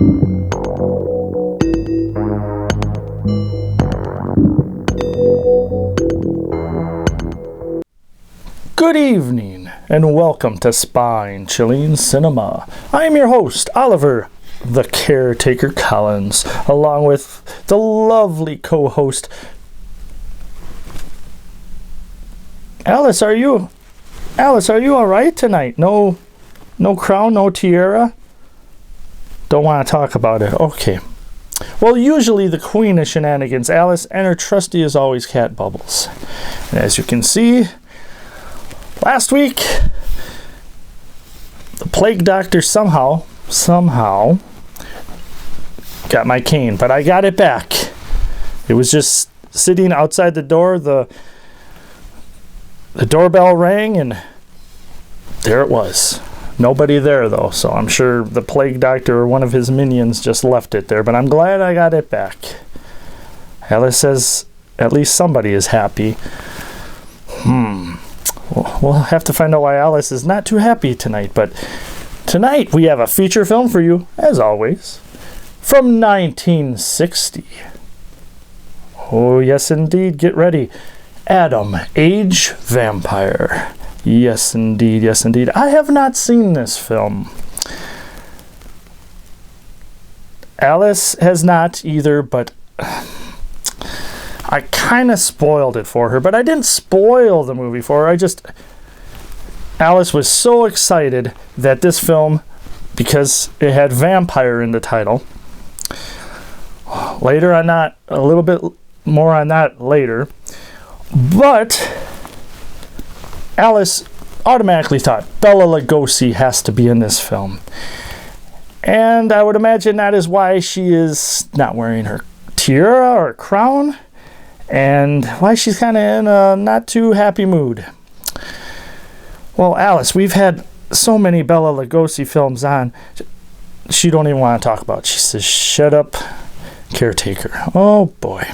Good evening, and welcome to Spine-Chilling Cinema. I am your host, Oliver, the Caretaker Collins, along with the lovely co-host, Alice. Are you all right tonight? No crown, no tiara? Don't want to talk about it. Okay. Well, usually the queen of shenanigans, Alice, and her trusty as always, Cat Bubbles. And as you can see, last week, the plague doctor somehow got my cane, but I got it back. It was just sitting outside the door. The doorbell rang, and there it was. Nobody there, though, so I'm sure the plague doctor or one of his minions just left it there, but I'm glad I got it back. Alice says at least somebody is happy. We'll have to find out why Alice is not too happy tonight, but tonight we have a feature film for you, as always, from 1960. Oh, yes, indeed. Get ready. Adam, Age Vampire. Yes, indeed. Yes, indeed. I have not seen this film. Alice has not either, but I kind of spoiled it for her, but I didn't spoil the movie for her. Alice was so excited that this film, because it had vampire in the title. Later on that, a little bit more on that later. But Alice automatically thought Bela Lugosi has to be in this film. And I would imagine that is why she is not wearing her tiara or crown, and why she's kind of in a not too happy mood. Well, Alice, we've had so many Bela Lugosi films on, she don't even want to talk about it. She says, shut up, Caretaker. Oh, boy.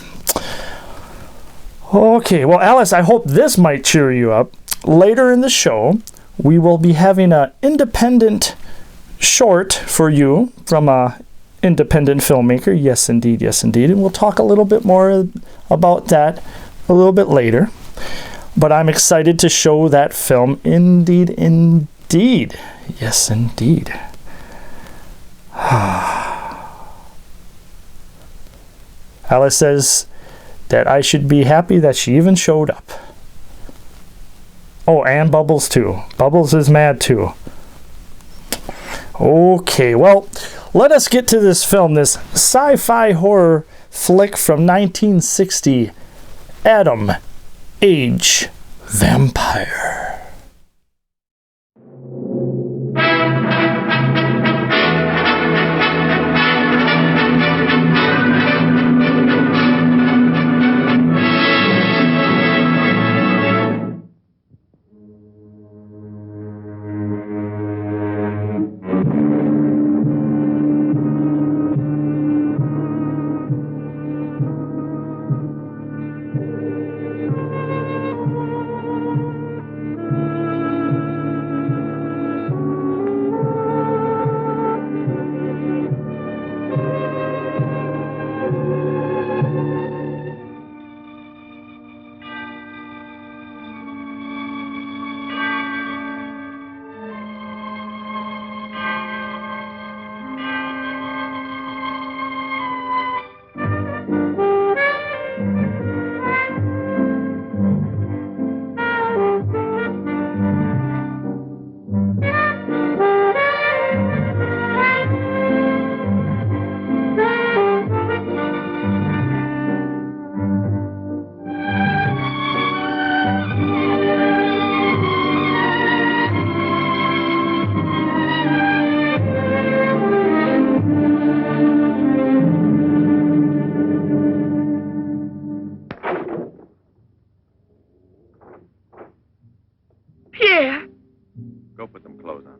Okay, well, Alice, I hope this might cheer you up. Later in the show, we will be having an independent short for you from a independent filmmaker. Yes, indeed. Yes, indeed. And we'll talk a little bit more about that a little bit later. But I'm excited to show that film. Indeed, indeed. Yes, indeed. Alice says that I should be happy that she even showed up. Oh, and Bubbles too. Bubbles is mad too. Okay, well, let us get to this film, this sci-fi horror flick from 1960, Adam, Age Vampire. Go put some clothes on.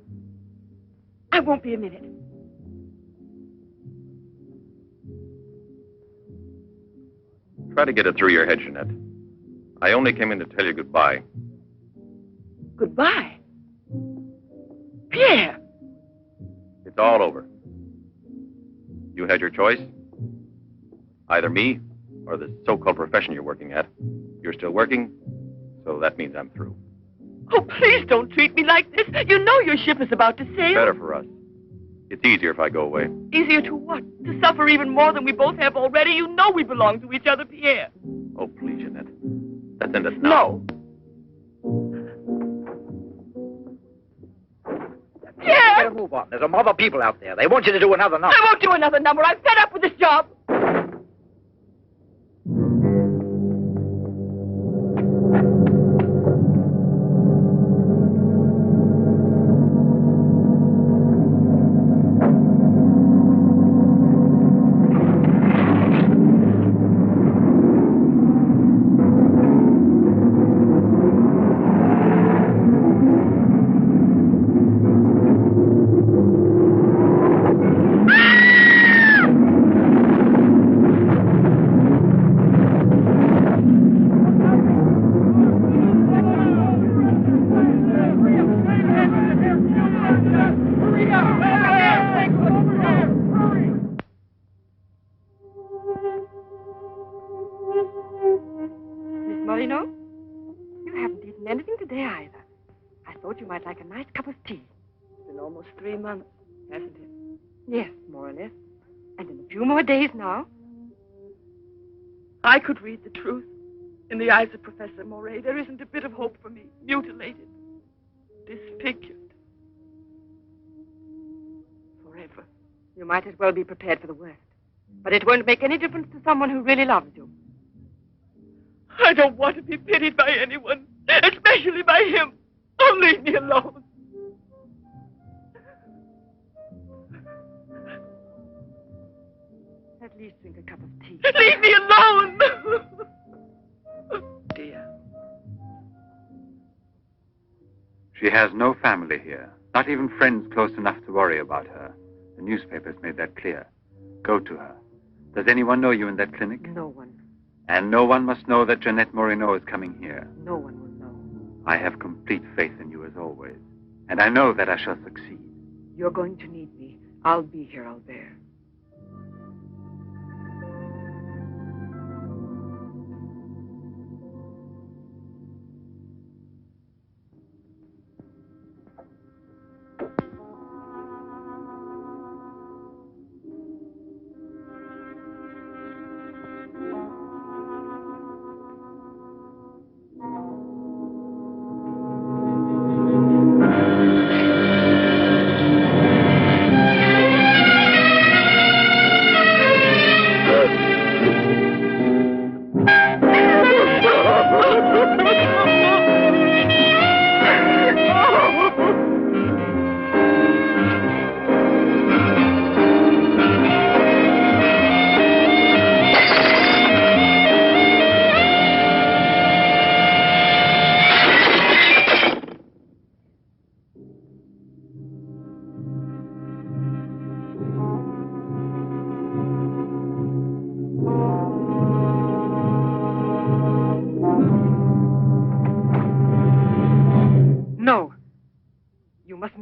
I won't be a minute. Try to get it through your head, Jeanette. I only came in to tell you goodbye. Goodbye? Pierre! It's all over. You had your choice. Either me or the so-called profession you're working at. You're still working, so that means I'm through. Oh, please don't treat me like this. You know your ship is about to sail. Better for us. It's easier if I go away. Easier to what? To suffer even more than we both have already? You know we belong to each other, Pierre. Oh, please, Jeanette. Let's end it now. No. Pierre! Better move on. There's some other people out there. They want you to do another number. I won't do another number. I'm fed up with this job. Like a nice cup of tea. It's been almost 3 months, hasn't it? Yes, more or less. And in a few more days now. I could read the truth. In the eyes of Professor Moray, there isn't a bit of hope for me. Mutilated. Disfigured. Forever. You might as well be prepared for the worst. But it won't make any difference to someone who really loves you. I don't want to be pitied by anyone, especially by him. Oh, leave me alone. At least drink a cup of tea. Leave me alone! Dear. She has no family here, not even friends close enough to worry about her. The newspapers made that clear. Go to her. Does anyone know you in that clinic? No one. And no one must know that Jeanette Moreno is coming here. No one will know. I have complete faith in you as always. And I know that I shall succeed. You're going to need me. I'll be here, I'll bear.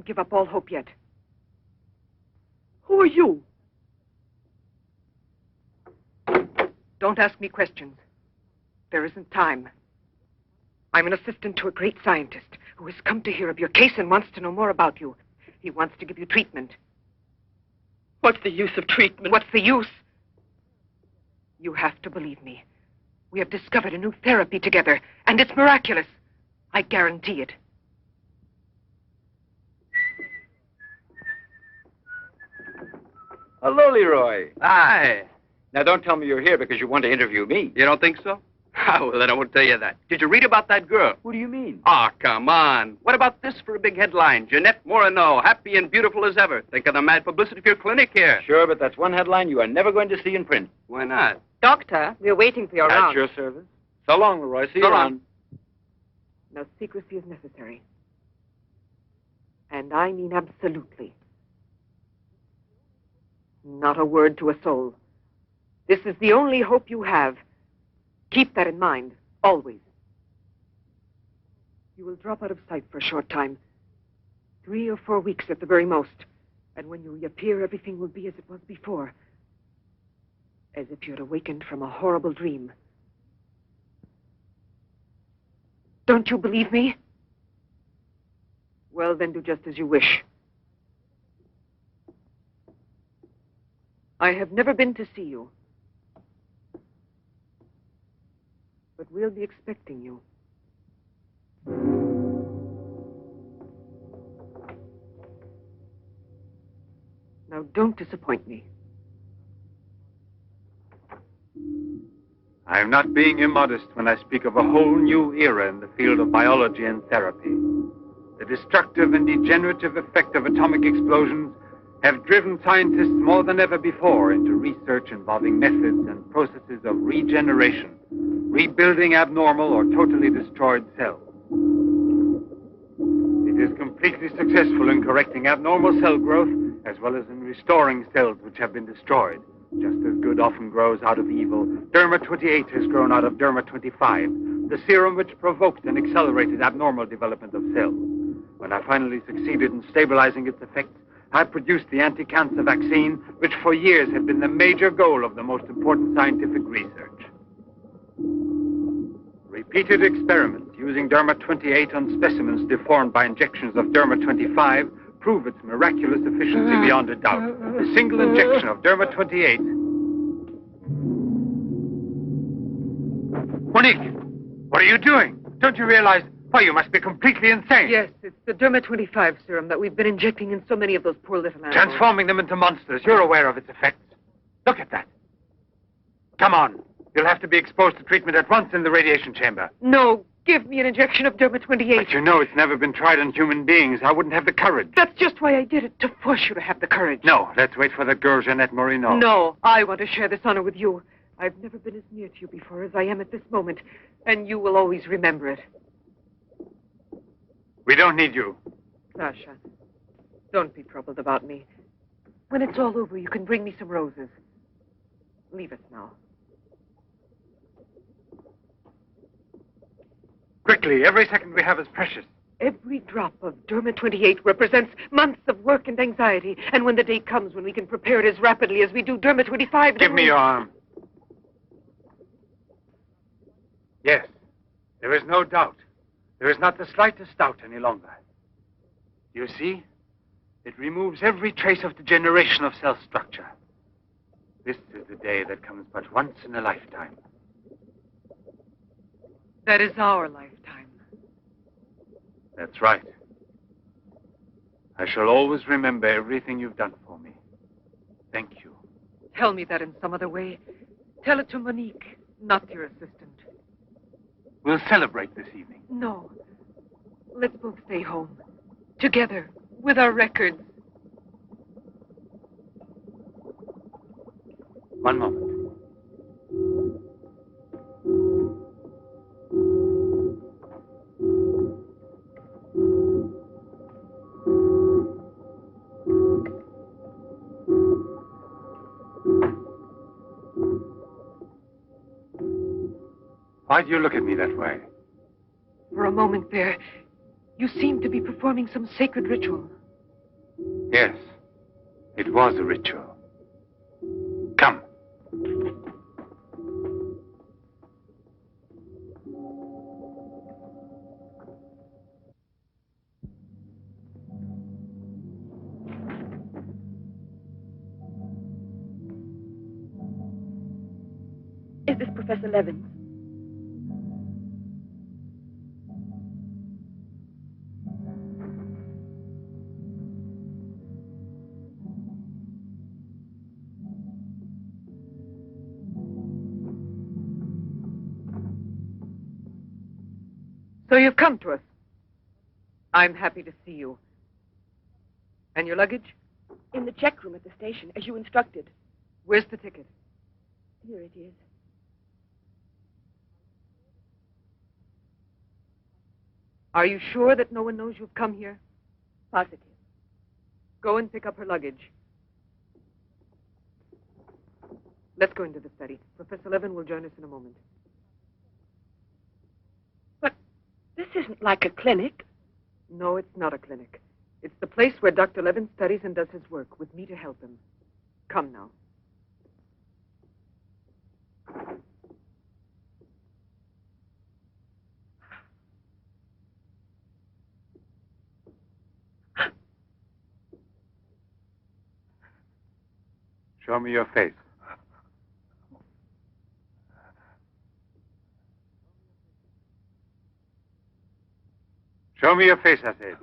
Give up all hope yet. Who are you? Don't ask me questions. There isn't time. I'm an assistant to a great scientist who has come to hear of your case and wants to know more about you. He wants to give you treatment. What's the use of treatment? What's the use? You have to believe me. We have discovered a new therapy together, and it's miraculous. I guarantee it. Hello, Leroy. Hi. Now, don't tell me you're here because you want to interview me. You don't think so? Well, then I won't tell you that. Did you read about that girl? What do you mean? Ah, come on. What about this for a big headline? Jeanette Moreno, happy and beautiful as ever. Think of the mad publicity for your clinic here. Sure, but that's one headline you are never going to see in print. Why not? Doctor, we're waiting for your At round. your service. So long, Leroy. See you So long. around. No secrecy is necessary. And I mean absolutely. Not a word to a soul. This is the only hope you have. Keep that in mind, always. You will drop out of sight for a short time. 3 or 4 weeks at the very most. And when you reappear, everything will be as it was before. as if you had awakened from a horrible dream. Don't you believe me? Well, then do just as you wish. I have never been to see you. But we'll be expecting you. Now, don't disappoint me. I am not being immodest when I speak of a whole new era in the field of biology and therapy. The destructive and degenerative effect of atomic explosions have driven scientists more than ever before into research involving methods and processes of regeneration, rebuilding abnormal or totally destroyed cells. It is completely successful in correcting abnormal cell growth as well as in restoring cells which have been destroyed. Just as good often grows out of evil, Derma 28 has grown out of Derma 25, the serum which provoked and accelerated abnormal development of cells. When I finally succeeded in stabilizing its effects, I produced the anti-cancer vaccine, which for years had been the major goal of the most important scientific research. Repeated experiments using Derma 28 on specimens deformed by injections of Derma 25 prove its miraculous efficiency beyond a doubt. A single injection of Derma 28... Monique, what are you doing? Don't you realize... Why, you must be completely insane. Yes, it's the Derma 25 serum that we've been injecting in so many of those poor little animals. Transforming them into monsters. You're aware of its effects. Look at that. Come on. You'll have to be exposed to treatment at once in the radiation chamber. No, give me an injection of Derma 28. But you know it's never been tried on human beings. I wouldn't have the courage. That's just why I did it, to force you to have the courage. No, let's wait for that girl, Jeanette Morino. No, I want to share this honor with you. I've never been as near to you before as I am at this moment, and you will always remember it. We don't need you. Sasha, don't be troubled about me. When it's all over, you can bring me some roses. Leave us now. Quickly, every second we have is precious. Every drop of Derma 28 represents months of work and anxiety. And when the day comes when we can prepare it as rapidly as we do Derma 25... Give me your arm. Yes, there is no doubt. There is not the slightest doubt any longer. You see? It removes every trace of degeneration of cell structure. This is the day that comes but once in a lifetime. That is our lifetime. That's right. I shall always remember everything you've done for me. Thank you. Tell me that in some other way. Tell it to Monique, not your assistant. We'll celebrate this evening. No. Let's both stay home. Together, with our records. One moment. Why do you look at me that way? For a moment there, you seemed to be performing some sacred ritual. Yes, it was a ritual. Come. Is this Professor Levins? So you've come to us. I'm happy to see you. And your luggage? In the check room at the station, as you instructed. Where's the ticket? Here it is. Are you sure that no one knows you've come here? Positive. Go and pick up her luggage. Let's go into the study. Professor Levin will join us in a moment. But this isn't like a clinic. No, it's not a clinic. It's the place where Dr. Levin studies and does his work, with me to help him. Come now. Show me your face. Show me your face, I said.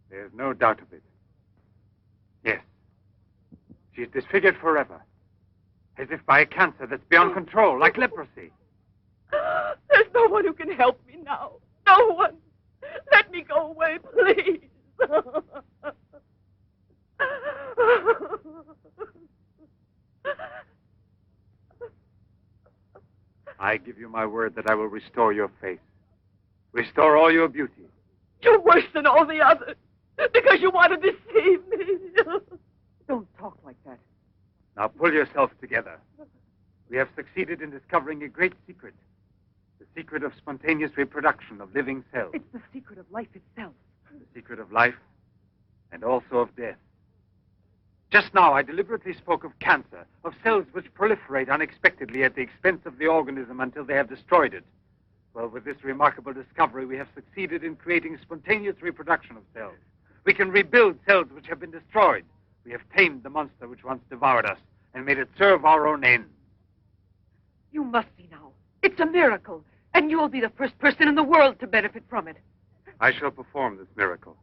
There's no doubt of it. Yes. She's disfigured forever. As if by a cancer that's beyond control, like leprosy. There's no one who can help me now. No one. Let me go away, please. I give you my word that I will restore your face. Restore all your beauty. You're worse than all the others. Because you want to deceive me. Don't talk like that. Now pull yourself together. We have succeeded in discovering a great secret. The secret of spontaneous reproduction of living cells. It's the secret of life itself. The secret of life and also of death. Just now, I deliberately spoke of cancer, of cells which proliferate unexpectedly at the expense of the organism until they have destroyed it. Well, with this remarkable discovery, we have succeeded in creating spontaneous reproduction of cells. We can rebuild cells which have been destroyed. We have tamed the monster which once devoured us and made it serve our own ends. You must see now. It's a miracle. And you'll be the first person in the world to benefit from it. I shall perform this miracle.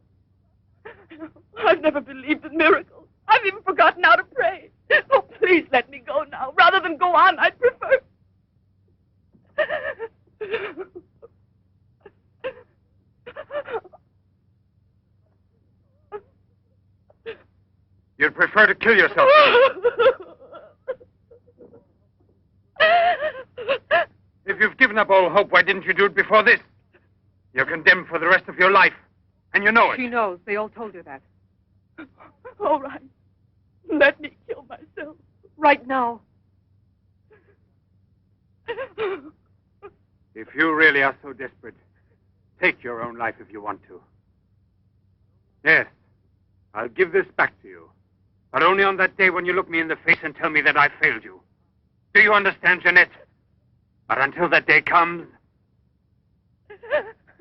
I've never believed in miracles. I've even forgotten how to pray. Oh, please let me go now. Rather than go on, I'd prefer... You'd prefer to kill yourself. If you've given up all hope, why didn't you do it before this? You're condemned for the rest of your life, and you know it. She knows. They all told her that. All right. Let me kill myself. Right now. If you really are so desperate, take your own life if you want to. Yes, I'll give this back to you. But only on that day when you look me in the face and tell me that I failed you. Do you understand, Jeanette? But until that day comes...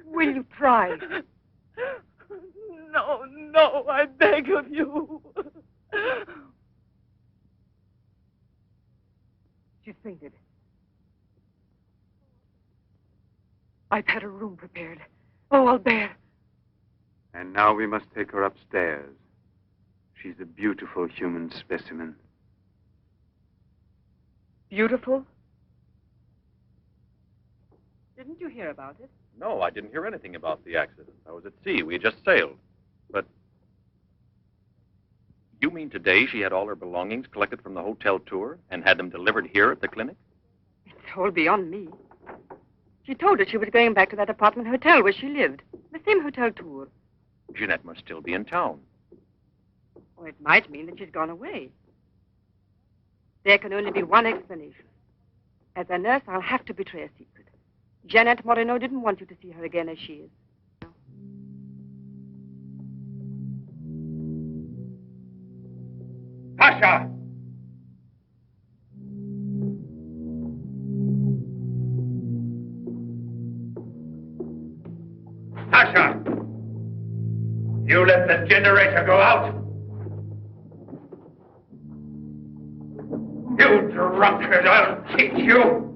Will you try? No, no, I beg of you. She's fainted. I've had her room prepared. Oh, I'll bear. And now we must take her upstairs. She's a beautiful human specimen. Beautiful? Didn't you hear about it? No, I didn't hear anything about the accident. I was at sea. We had just sailed. But you mean today she had all her belongings collected from the hotel tour and had them delivered here at the clinic? It's all beyond me. She told us she was going back to that apartment hotel where she lived. The same hotel tour. Jeanette must still be in town. Or it might mean that she's gone away. There can only be one explanation. As a nurse, I'll have to betray a secret. Janet Moreno didn't want you to see her again as she is. Pasha! Pasha! You let the generator go out? You drunkard, I'll teach you!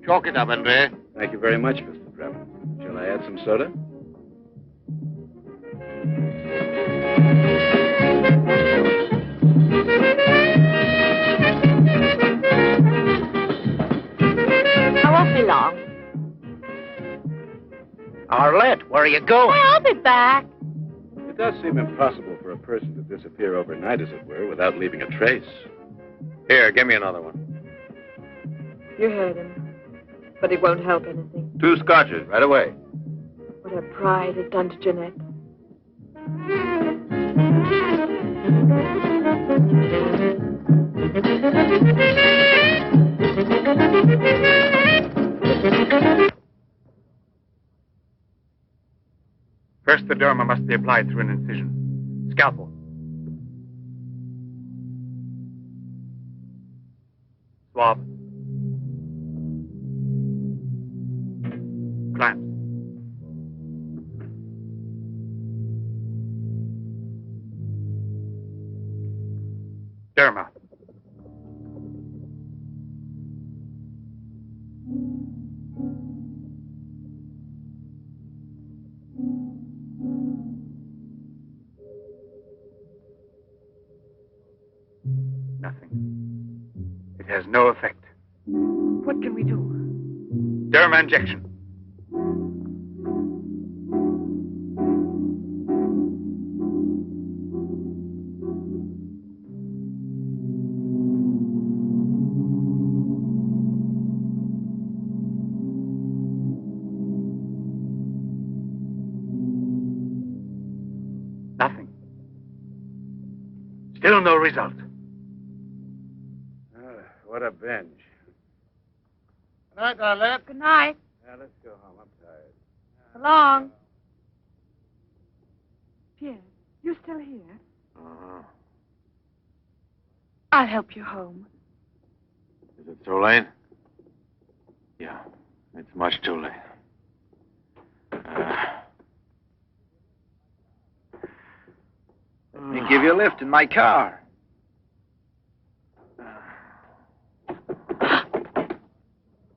Chalk it up, Andre. Thank you very much, Mr. Bremen. Shall I add some soda? I won't be long. Arlette, where are you going? I'll be back. It does seem impossible for a person to disappear overnight, as it were, without leaving a trace. Here, give me another one. You heard him. But it won't help anything. 2 scotches, right away. What her pride has done to Jeanette. First, the derma must be applied through an incision. Scalpel. Swab. Clamps. Derma. Nothing. It has no effect. What can we do? Derma injection. Nothing. Still no result. What a binge. Good night, Arlette. Good night. Now, let's go home. I'm tired. So long. Pierre, you still here? Uh-huh. I'll help you home. Is it too late? Yeah, it's much too late. Let me give you a lift in my car.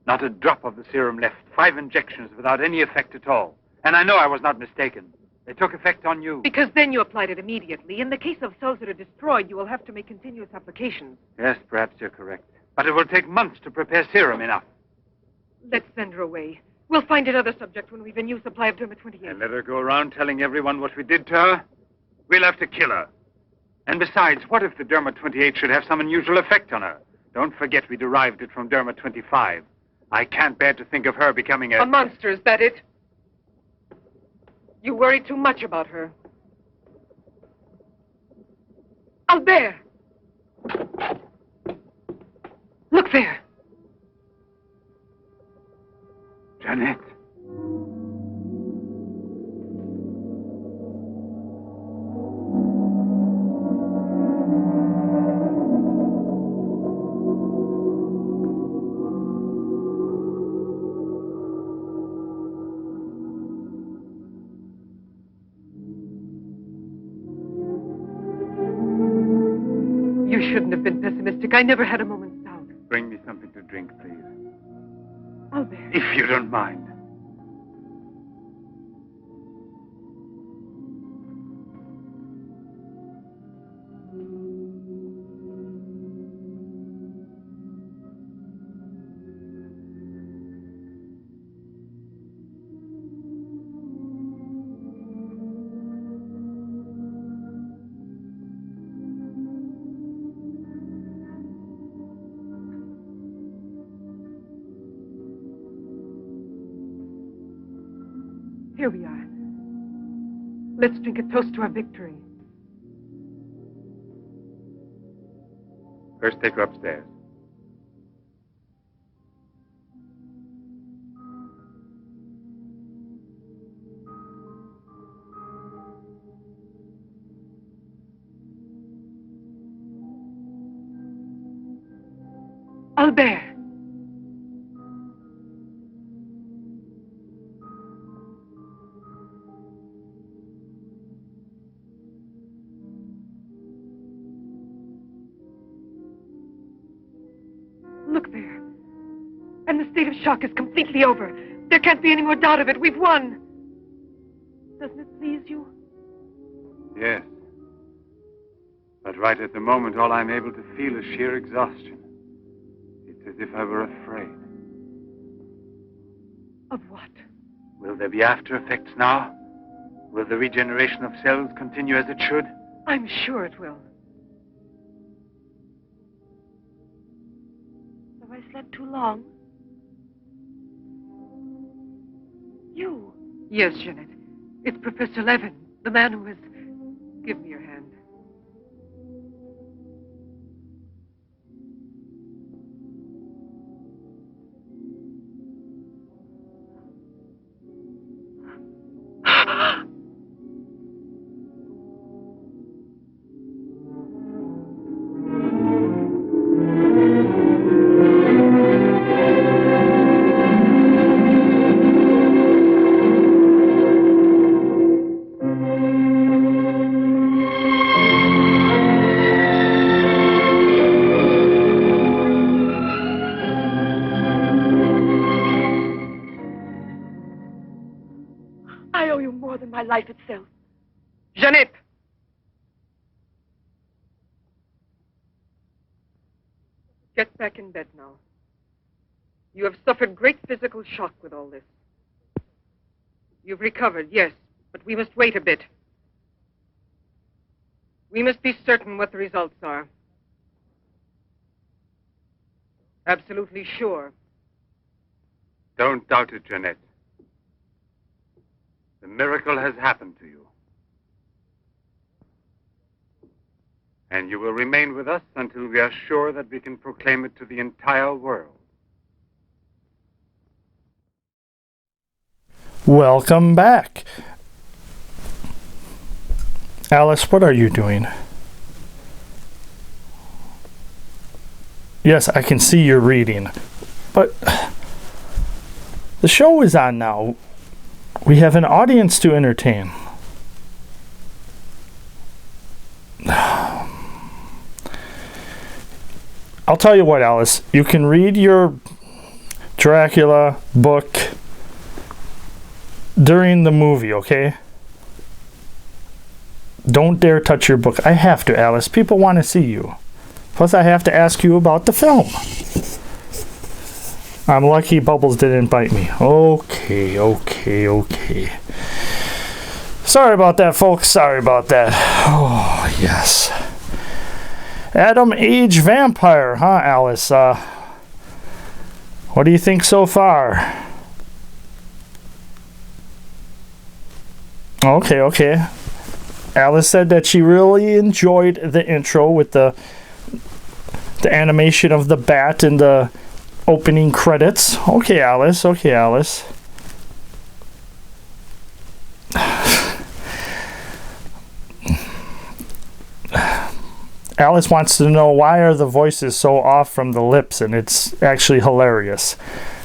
Not a drop of the serum left. 5 injections without any effect at all. And I know I was not mistaken. They took effect on you. Because then you applied it immediately. In the case of cells that are destroyed, you will have to make continuous applications. Yes, perhaps you're correct. But it will take months to prepare serum enough. Let's send her away. We'll find another subject when we've a new supply of Derma 28. And let her go around telling everyone what we did to her? We'll have to kill her. And besides, what if the Derma 28 should have some unusual effect on her? Don't forget we derived it from Derma 25. I can't bear to think of her becoming A monster, is that it? You worry too much about her. Albert! Look there. Jeanette. Post-Apocalyptic. I never had a moment's doubt. Bring me something to drink, please. Albert. If you don't mind. Here we are. Let's drink a toast to our victory. First, take her upstairs. Albert. Look there. And the state of shock is completely over. There can't be any more doubt of it. We've won. Doesn't it please you? Yes. But right at the moment, all I'm able to feel is sheer exhaustion. It's as if I were afraid. Of what? Will there be after effects now? Will the regeneration of cells continue as it should? I'm sure it will. Have I slept too long? You. Yes, Jeanette. It's Professor Levin, the man who has... Give me your hand. I owe you more than my life itself. Jeanette! Get back in bed now. You have suffered great physical shock with all this. You've recovered, yes, but we must wait a bit. We must be certain what the results are. Absolutely sure. Don't doubt it, Jeanette. The miracle has happened to you. And you will remain with us until we are sure that we can proclaim it to the entire world. Welcome back. Alice, what are you doing? Yes, I can see you're reading. But the show is on now. We have an audience to entertain. I'll tell you what, Alice. You can read your Dracula book during the movie, okay? Don't dare touch your book. I have to, Alice. People want to see you. Plus, I have to ask you about the film. I'm lucky Bubbles didn't bite me. Okay. Sorry about that, folks. Sorry about that. Oh, yes. Adam Age Vampire, huh, Alice? What do you think so far? Okay. Alice said that she really enjoyed the intro with the animation of the bat and the opening credits. Okay, Alice. Alice wants to know why are the voices so off from the lips, and it's actually hilarious.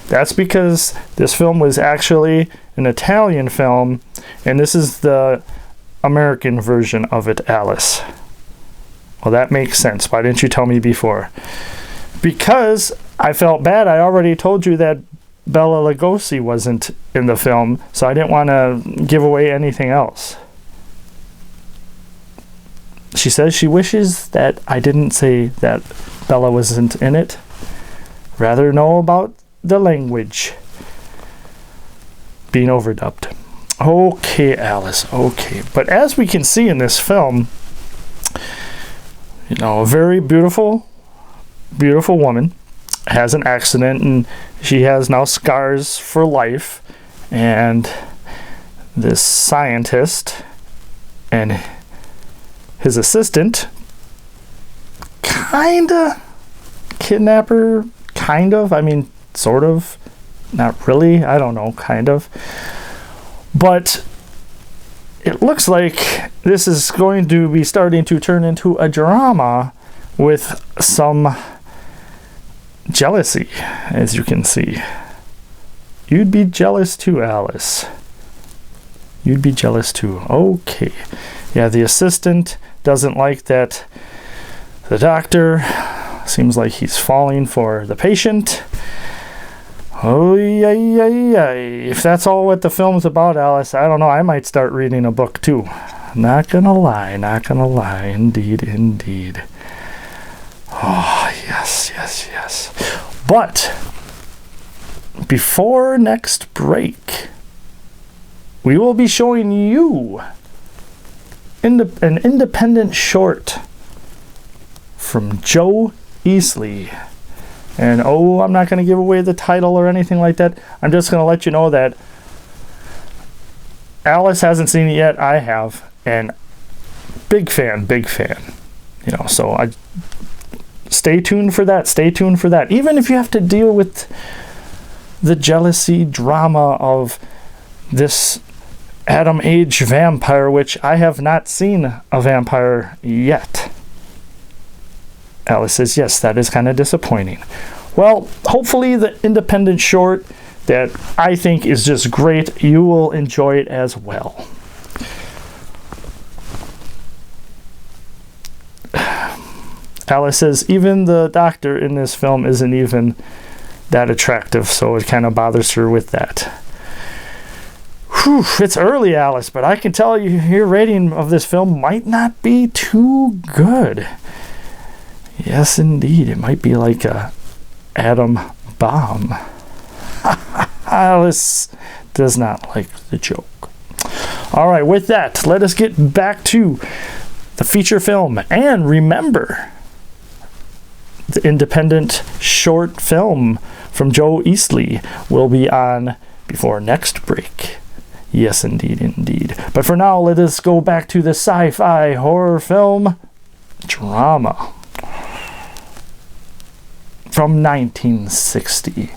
That's because this film was actually an Italian film, and this is the American version of it, Alice. Well, that makes sense. Why didn't you tell me before? Because I felt bad. I already told you that Bela Lugosi wasn't in the film, so I didn't want to give away anything else. She says she wishes that I didn't say that Bella wasn't in it. Rather know about the language being overdubbed. Okay, Alice, okay. But as we can see in this film, you know, a very beautiful woman has an accident, and she has now scars for life. And this scientist and his assistant kinda kidnap her, kind of. I mean, sort of. Not really. I don't know, kind of. But it looks like this is going to be starting to turn into a drama with some jealousy, as you can see. You'd be jealous too, Alice. You'd be jealous too. Okay. Yeah, the assistant doesn't like that the doctor seems like he's falling for the patient. Oh, yeah. If that's all what the film's about, Alice, I don't know. I might start reading a book too. Not gonna lie. Indeed. Oh, yes. But before next break, we will be showing you an independent short from Joe Eastley. And I'm not going to give away the title or anything like that. I'm just going to let you know that Alice hasn't seen it yet. I have. And big fan. You know, so stay tuned for that. Even if you have to deal with the jealousy drama of this Atom Age vampire, which I have not seen a vampire yet. Alice says, yes, that is kind of disappointing. Well, hopefully the independent short that I think is just great, you will enjoy it as well. Alice says, even the doctor in this film isn't even that attractive, so it kind of bothers her with that. Whew, it's early, Alice, but I can tell you your rating of this film might not be too good. Yes, indeed. It might be like a atom bomb. Alice does not like the joke. All right, with that, let us get back to the feature film. And remember, the independent short film from Joe Eastley will be on before next break. Yes, indeed. But for now, let us go back to the sci-fi horror film drama from 1960,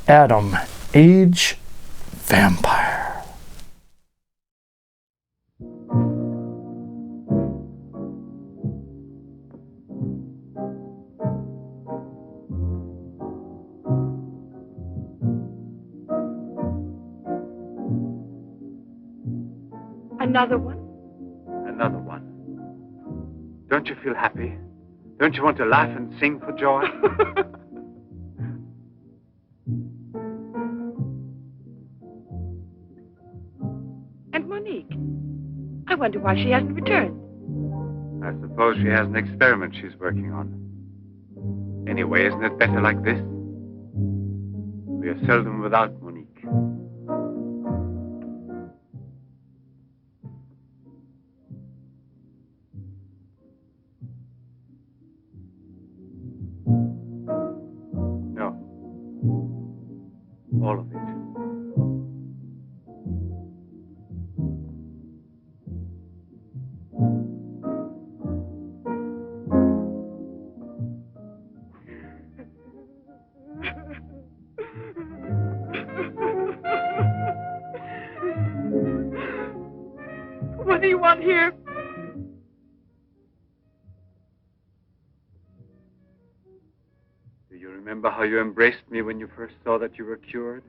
Atom Age Vampire. Another one? Another one. Don't you feel happy? Don't you want to laugh and sing for joy? And Monique? I wonder why she hasn't returned. I suppose she has an experiment she's working on. Anyway, isn't it better like this? We are seldom without Monique. No. All of it. What do you want here? Do you remember how you embraced me when you first saw that you were cured?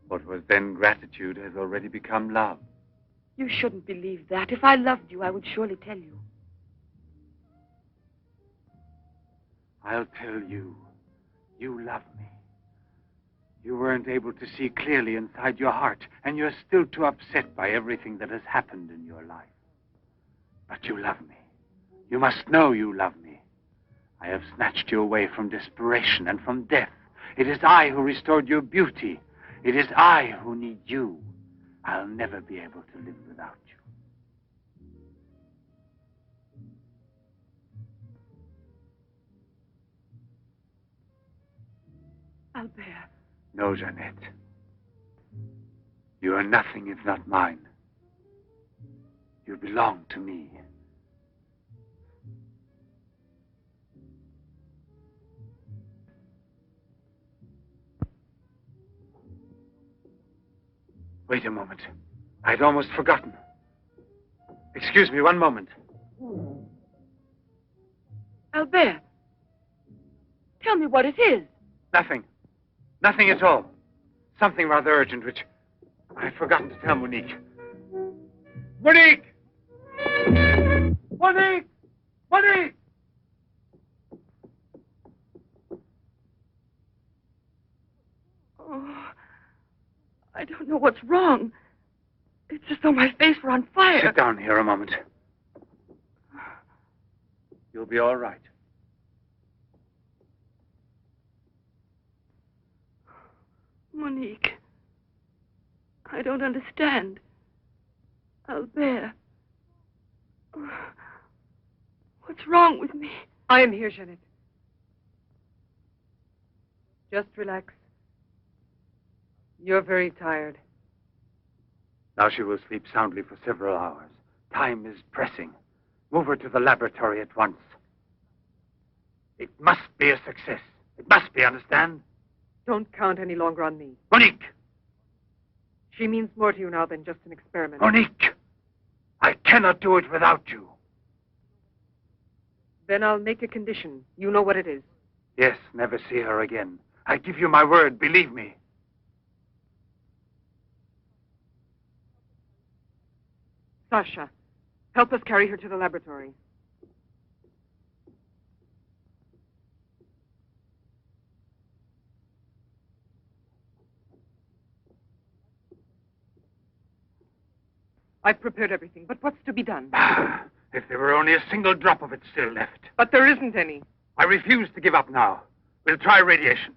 What was then gratitude has already become love. You shouldn't believe that. If I loved you, I would surely tell you. I'll tell you. You love me. You weren't able to see clearly inside your heart, and you're still too upset by everything that has happened in your life. But you love me. You must know you love me. I have snatched you away from desperation and from death. It is I who restored your beauty. It is I who need you. I'll never be able to live without you. Albert. No, Jeanette. You are nothing if not mine. You belong to me. Wait a moment. I'd almost forgotten. Excuse me, one moment. Albert. Tell me what it is. Nothing. Nothing at all. Something rather urgent, which I'd forgotten to tell Monique. Monique! Monique! Monique! Oh, I don't know what's wrong. It's as though my face were on fire. Sit down here a moment. You'll be all right. Monique. I don't understand. Albert. What's wrong with me? I am here, Jeanette. Just relax. You're very tired. Now she will sleep soundly for several hours. Time is pressing. Move her to the laboratory at once. It must be a success. It must be, understand? Don't count any longer on me. Monique! She means more to you now than just an experiment. Monique! I cannot do it without you. Then I'll make a condition. You know what it is. Yes, never see her again. I give you my word, believe me. Sasha, help us carry her to the laboratory. I've prepared everything, but what's to be done? If there were only a single drop of it still left. But there isn't any. I refuse to give up now. We'll try radiation.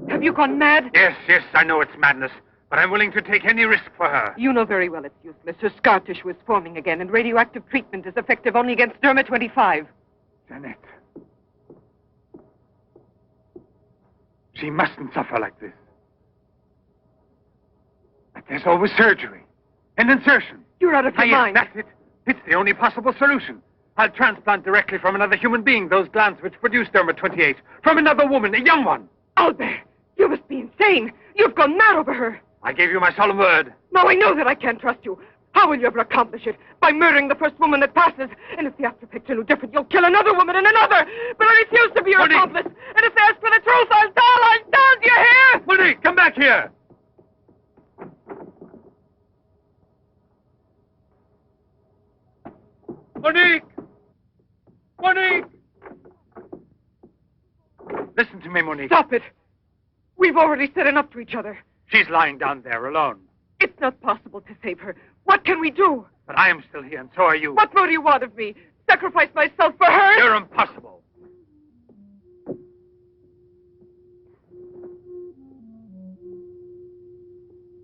Have you gone mad? Yes, I know it's madness, but I'm willing to take any risk for her. You know very well it's useless. Her scar tissue is forming again, and radioactive treatment is effective only against Derma 25. Jeanette. She mustn't suffer like this. But there's always surgery. An insertion. You're out of your mind. That's it. It's the only possible solution. I'll transplant directly from another human being those glands which produce Derma 28. From another woman, a young one. Albert, you must be insane. You've gone mad over her. I gave you my solemn word. Now I know that I can't trust you. How will you ever accomplish it? By murdering the first woman that passes. And if the after picture no different, you'll kill another woman and another. But I refuse to be your accomplice. And if they ask for the truth, I'll tell. Do you hear? Monique, come back here. Monique! Monique! Listen to me, Monique. Stop it. We've already said enough to each other. She's lying down there alone. It's not possible to save her. What can we do? But I am still here, and so are you. What more do you want of me? Sacrifice myself for her? You're impossible.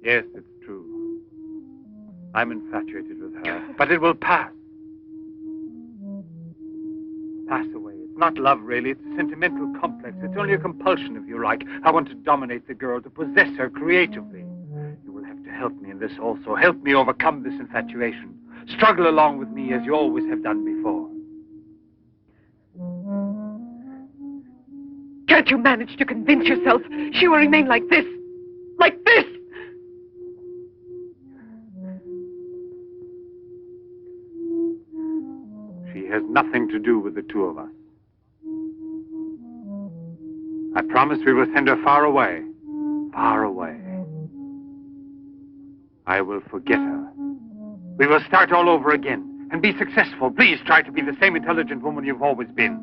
Yes, it's true. I'm infatuated with her. But it will pass. Pass away. It's not love, really. It's a sentimental complex. It's only a compulsion, if you like. I want to dominate the girl, to possess her creatively. You will have to help me in this also. Help me overcome this infatuation. Struggle along with me as you always have done before. Can't you manage to convince yourself she will remain like this? Like this? She has nothing to do with the two of us. I promise we will send her far away. Far away. I will forget her. We will start all over again. and be successful. Please try to be the same intelligent woman you've always been.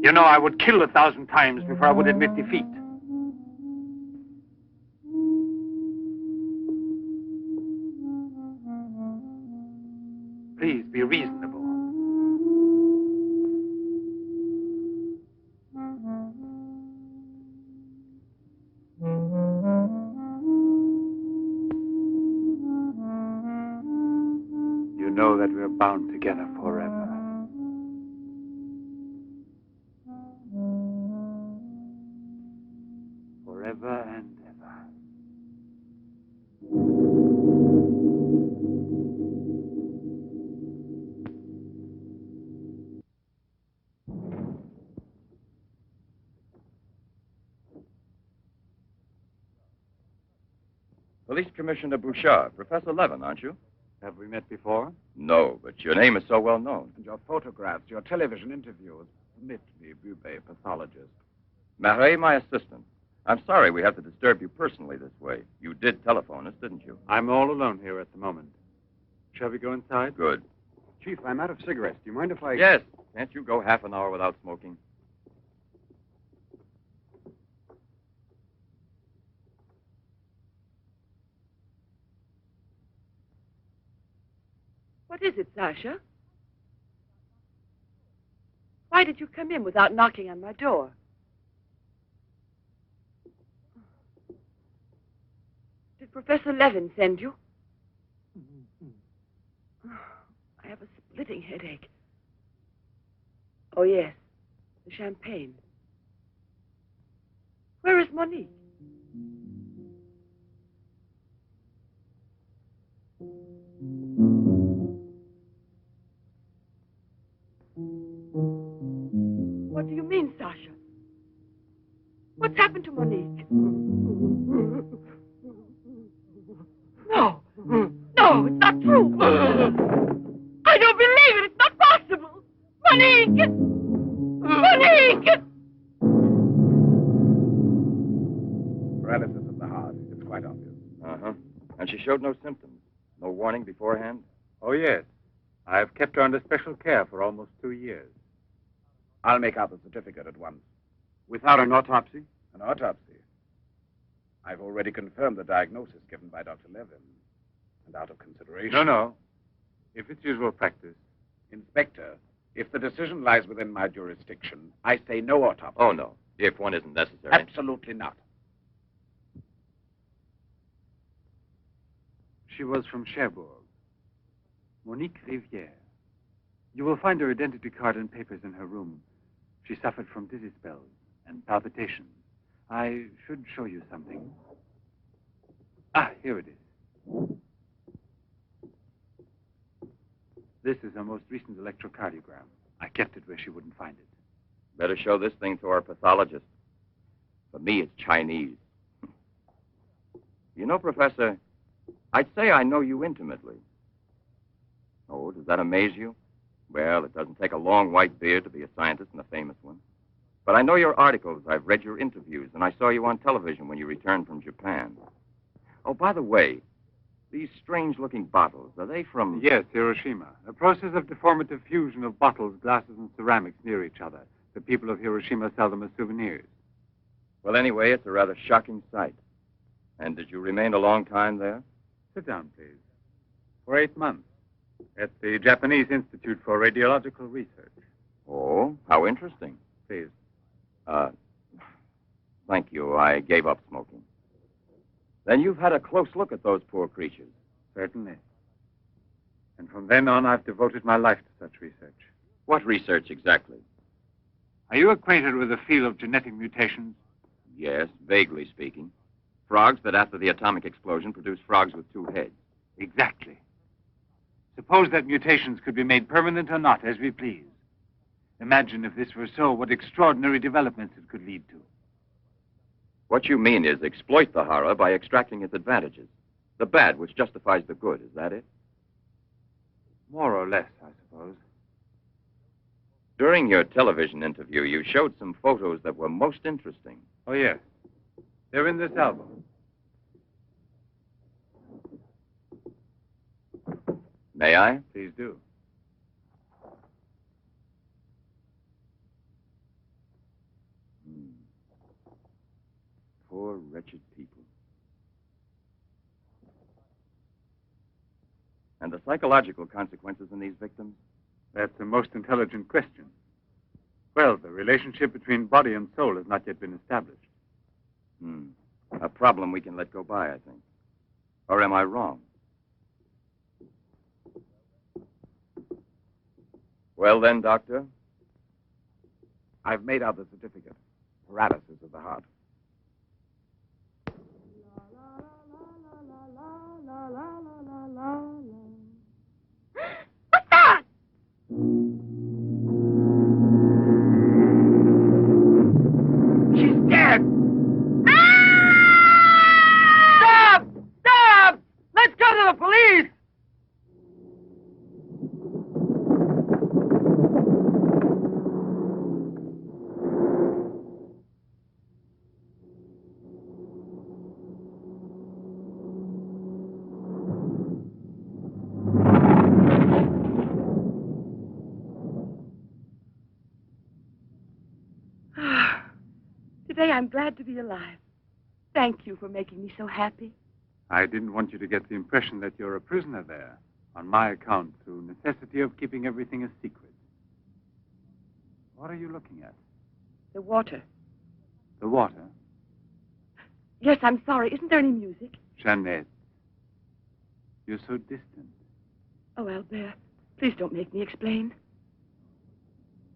You know, I would kill 1,000 times before I would admit defeat. Please be reasonable. You know that we're bound together forever. Forever and ever. Police Commissioner Bouchard, Professor Levin, aren't you? Have we met before? No, but your name is so well known. And your photographs, your television interviews. Permit me, Bube, pathologist. Marais, my assistant. I'm sorry we have to disturb you personally this way. You did telephone us, didn't you? I'm all alone here at the moment. Shall we go inside? Good. Chief, I'm out of cigarettes. Do you mind if I... Yes. Can't you go half an hour without smoking? What is it, Sasha? Why did you come in without knocking on my door? Did Professor Levin send you? I have a splitting headache. Oh, yes. The champagne. Where is Monique? What do you mean, Sasha? What's happened to Monique? No. No, it's not true. I don't believe it. It's not possible. Monique! Monique! Paralysis of the heart. It's quite obvious. Uh-huh. And she showed no symptoms. No warning beforehand? Oh, yes. I've kept her under special care for almost 2 years. I'll make out the certificate at once. Without an autopsy? An autopsy. I've already confirmed the diagnosis given by Dr. Levin. And out of consideration... No. If it's usual practice. Inspector, if the decision lies within my jurisdiction, I say no autopsy. Oh, no. If one isn't necessary. Absolutely not. She was from Cherbourg. Monique Rivière. You will find her identity card and papers in her room. She suffered from dizzy spells and palpitations. I should show you something. Ah, here it is. This is her most recent electrocardiogram. I kept it where she wouldn't find it. Better show this thing to our pathologist. For me, it's Chinese. You know, Professor, I'd say I know you intimately. Oh, does that amaze you? Well, it doesn't take a long white beard to be a scientist and a famous one. But I know your articles, I've read your interviews, and I saw you on television when you returned from Japan. Oh, by the way, these strange-looking bottles, are they from... Yes, Hiroshima. A process of deformative fusion of bottles, glasses, and ceramics near each other. The people of Hiroshima sell them as souvenirs. Well, anyway, it's a rather shocking sight. And did you remain a long time there? Sit down, please. For 8 months. At the Japanese Institute for Radiological Research. Oh, how interesting. Please. Thank you. I gave up smoking. Then you've had a close look at those poor creatures. Certainly. And from then on, I've devoted my life to such research. What research exactly? Are you acquainted with the field of genetic mutations? Yes, vaguely speaking. Frogs that after the atomic explosion produce frogs with 2 heads. Exactly. Suppose that mutations could be made permanent or not, as we please. Imagine if this were so, what extraordinary developments it could lead to. What you mean is exploit the horror by extracting its advantages. The bad which justifies the good, is that it? More or less, I suppose. During your television interview, you showed some photos that were most interesting. Oh, yes. They're in this album. May I? Please do. Poor, wretched people. And the psychological consequences in these victims? That's the most intelligent question. Well, the relationship between body and soul has not yet been established. A problem we can let go by, I think. Or am I wrong? Well then, Doctor? I've made out the certificate. Paralysis of the heart. What's that? She's dead! Stop! Stop! Let's go to the police! Today I'm glad to be alive. Thank you for making me so happy. I didn't want you to get the impression that you're a prisoner there, on my account, through necessity of keeping everything a secret. What are you looking at? The water. The water? Yes, I'm sorry. Isn't there any music? Jeanette, you're so distant. Oh, Albert, please don't make me explain.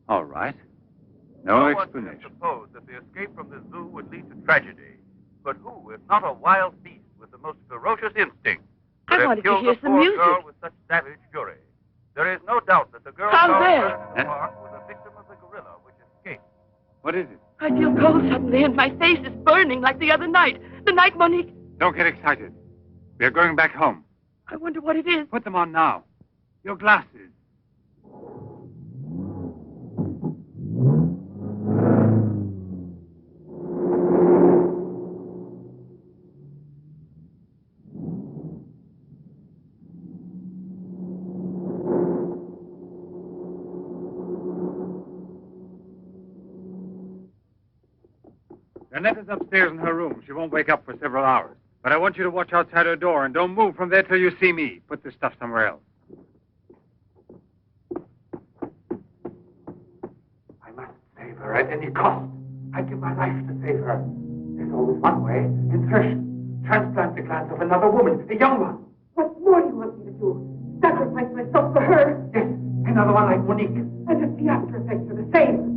All right. No explanation. Suppose that the escape from the zoo would lead to tragedy. But who, if not a wild beast with the most ferocious instinct, I could have wanted to killed hear a some poor music. girl with such savage fury? There is no doubt that the girl Come found there. in the park was a victim of the gorilla which escaped. What is it? I feel cold suddenly, and my face is burning like the other night. The night Monique... Don't get excited. We are going back home. I wonder what it is. Put them on now. Your glasses. Jeanette is upstairs in her room. She won't wake up for several hours. But I want you to watch outside her door and don't move from there till you see me. Put this stuff somewhere else. I must save her at any cost. I'd give my life to save her. There's always one way. Insertion. Transplant the glands of another woman, a young one. What more do you want me to do? Sacrifice myself for her? Yes, another one like Monique. And if the after effects are the same?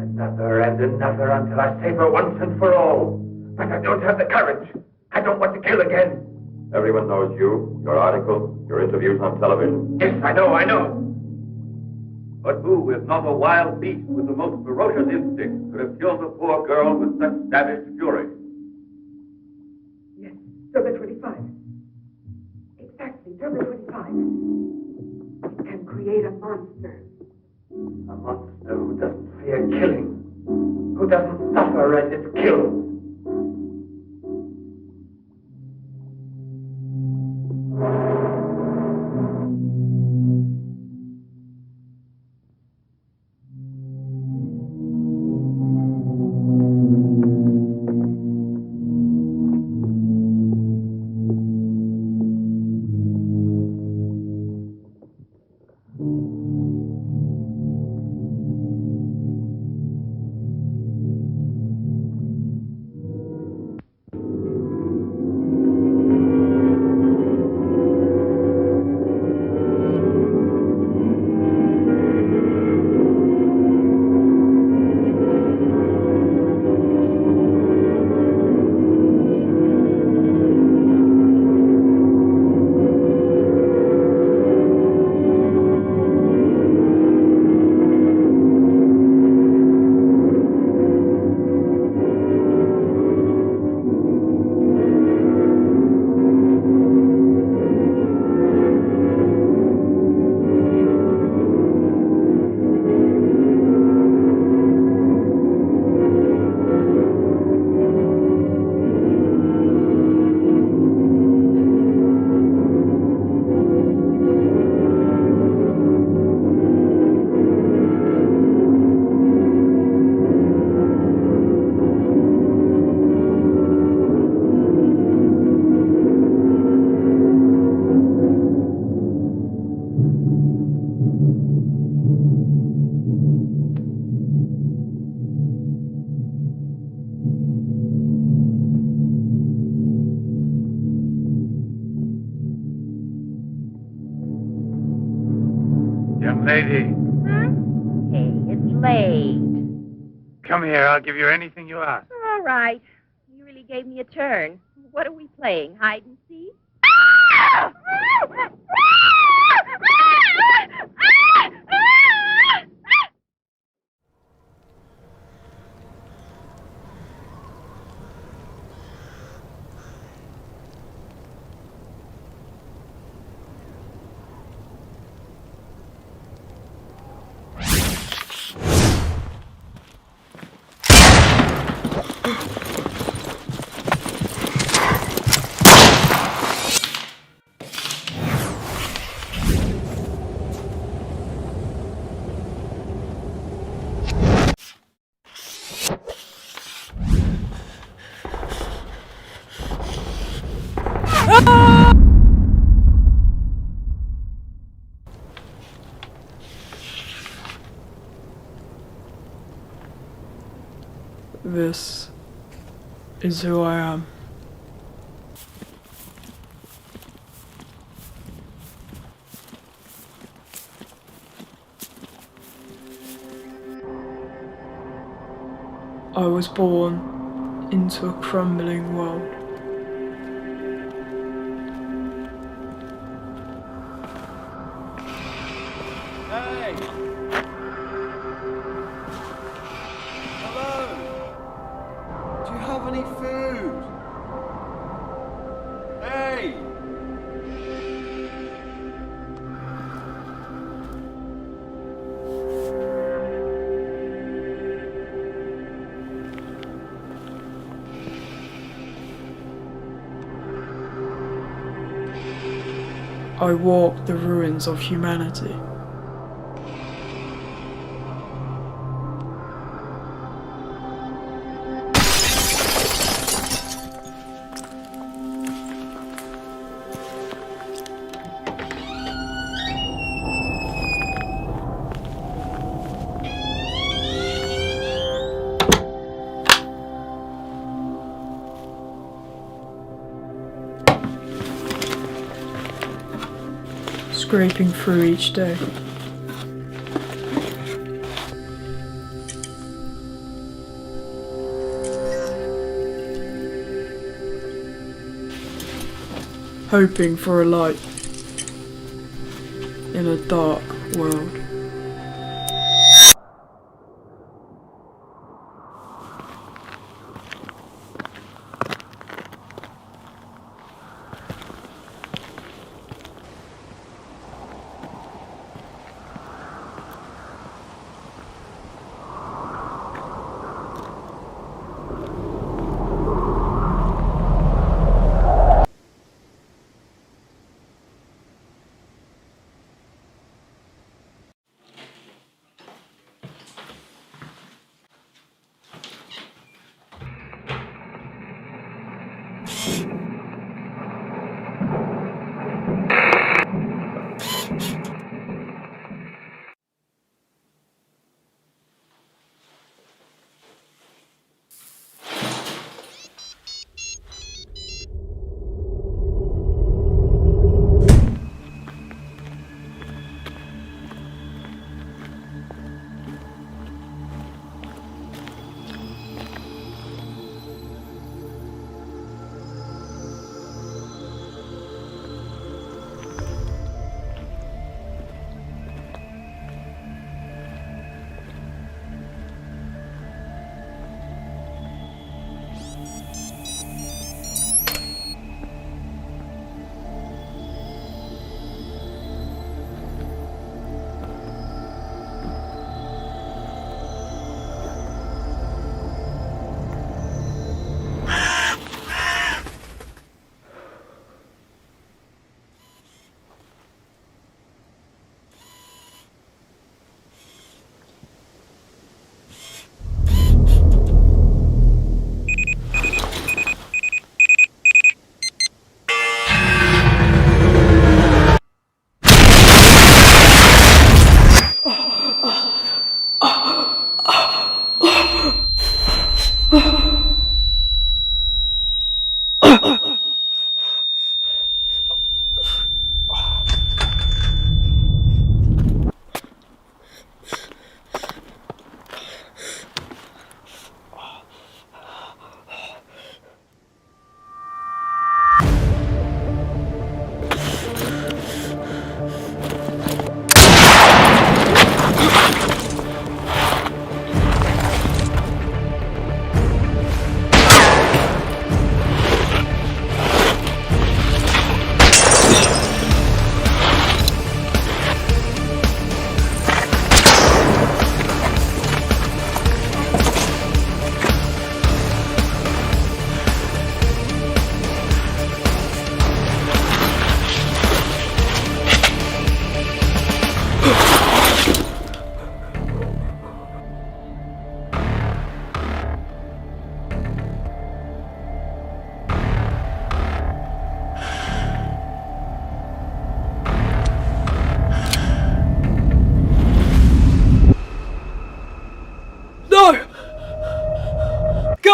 Another and another until I save her once and for all. But I don't have the courage. I don't want to kill again. Everyone knows you, your article, your interviews on television. Yes, I know. But who, if not a wild beast with the most ferocious instinct, could have killed a poor girl with such savage fury? Yes, Derma 25. Exactly, Derma 25. It can create a monster. A monster who doesn't fear killing, who doesn't suffer as if killed. lady. Huh? Hey, it's late. Come here. I'll give you anything you ask. All right. You really gave me a turn. What are we playing? Hide and seek? This is who I am. I was born into a crumbling world. Hey! Hello! Do you have any food? Hey! I walk the ruins of humanity. Scraping through each day. Hoping for a light in a dark world.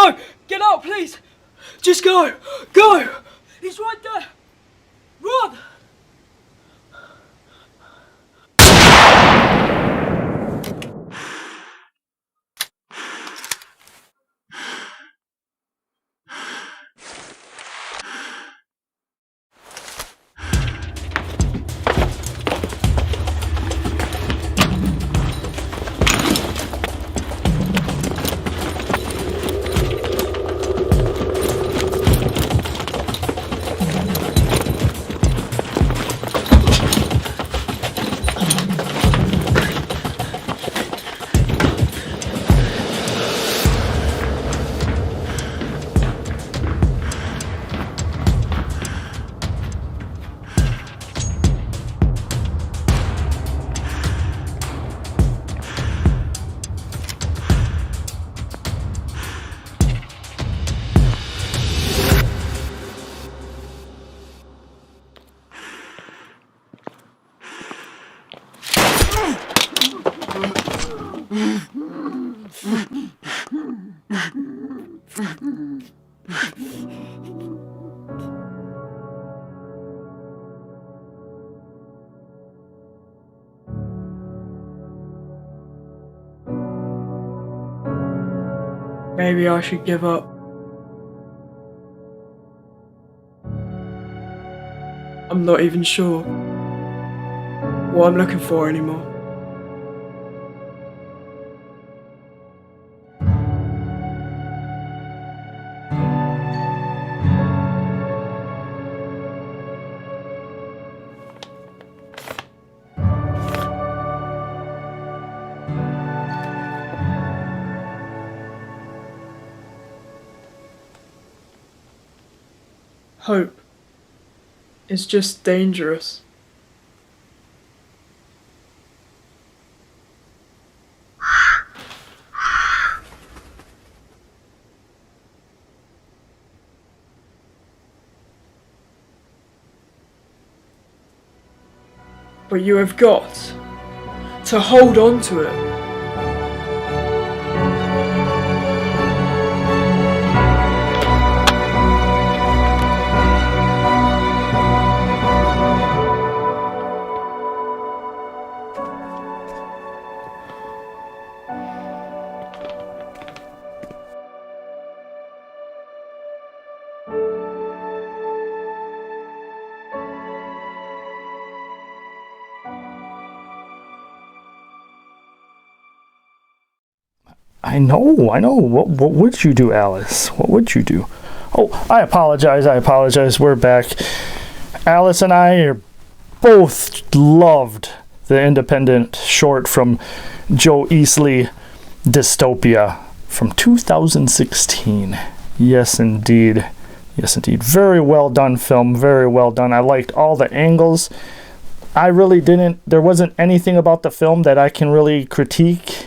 go! Get out, please! Just go! Go! He's right there! Run! Maybe I should give up. I'm not even sure what I'm looking for anymore. Hope is just dangerous. But you have got to hold on to it. I know. What would you do, Alice? What would you do? Oh, I apologize. We're back. Alice and I both loved the independent short from Joe Eastley, Dystopia, from 2016. Yes, indeed. Very well done film. Very well done. I liked all the angles. There wasn't anything about the film that I can really critique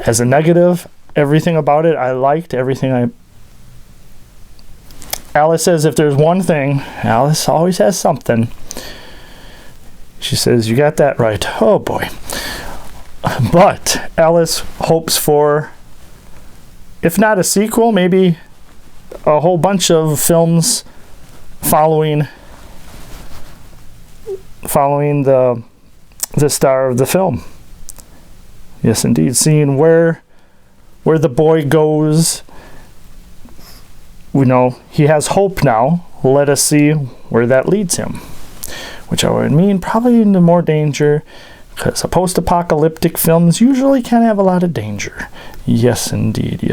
as a negative. Everything about it I liked. Alice says if there's one thing, Alice always has something. She says, you got that right. Oh boy. But Alice hopes for, if not a sequel, maybe a whole bunch of films following the star of the film. Yes, indeed. Seeing where the boy goes. He has hope now. Let us see where that leads him. Which I would mean probably into more danger, because post-apocalyptic films usually can have a lot of danger. Yes, indeed.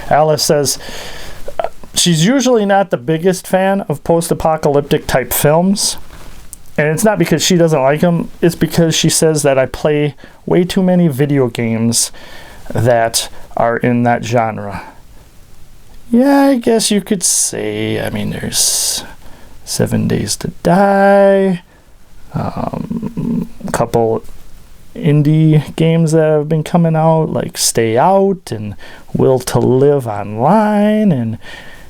Alice says she's usually not the biggest fan of post-apocalyptic type films. And it's not because she doesn't like them. It's because she says that I play way too many video games that are in that genre. Yeah, I guess you could say. I mean, there's 7 Days to Die, a couple indie games that have been coming out, like Stay Out and Will to Live Online,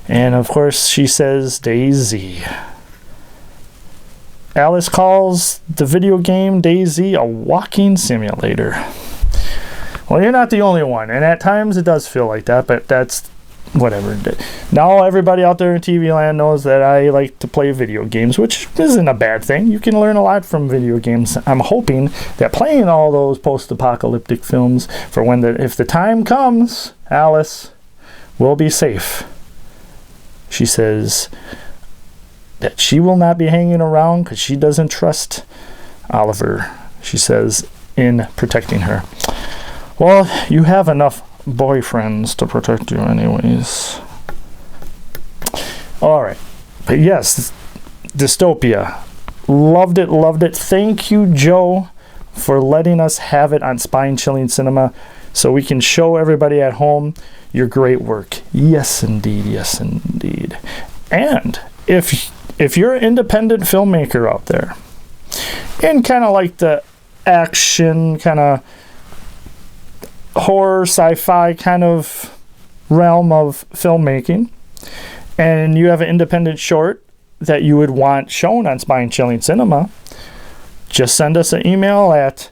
and of course she says DayZ. Alice calls the video game DayZ a walking simulator. Well, you're not the only one, and at times it does feel like that, but that's whatever. Now everybody out there in TV land knows that I like to play video games, which isn't a bad thing. You can learn a lot from video games. I'm hoping that playing all those post-apocalyptic films for if the time comes, Alice will be safe. She says that she will not be hanging around because she doesn't trust Oliver, she says, in protecting her. Well, you have enough boyfriends to protect you anyways. Alright. But yes, Dystopia. Loved it. Thank you, Joe, for letting us have it on Spine-Chilling Cinema so we can show everybody at home your great work. Yes, indeed. And if you're an independent filmmaker out there and kind of like the action, kind of horror, sci-fi kind of realm of filmmaking, and you have an independent short that you would want shown on Spine-Chilling Cinema, just send us an email at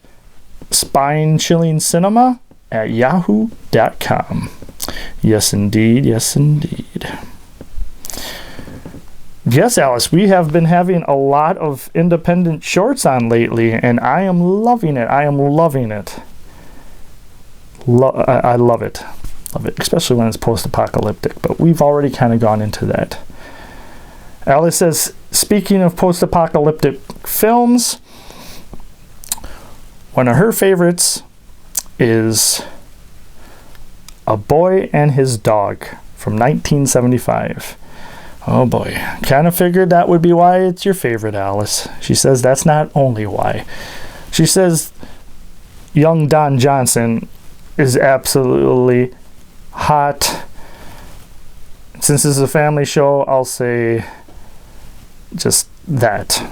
spinechillingcinema@yahoo.com. Yes, indeed. Yes, Alice, we have been having a lot of independent shorts on lately, and I am loving it. I love it, especially when it's post-apocalyptic, but we've already kind of gone into that. Alice says, speaking of post-apocalyptic films, one of her favorites is A Boy and His Dog from 1975. Oh boy, kind of figured that would be why it's your favorite, Alice. She says that's not only why. She says young Don Johnson is absolutely hot. Since this is a family show, I'll say just that.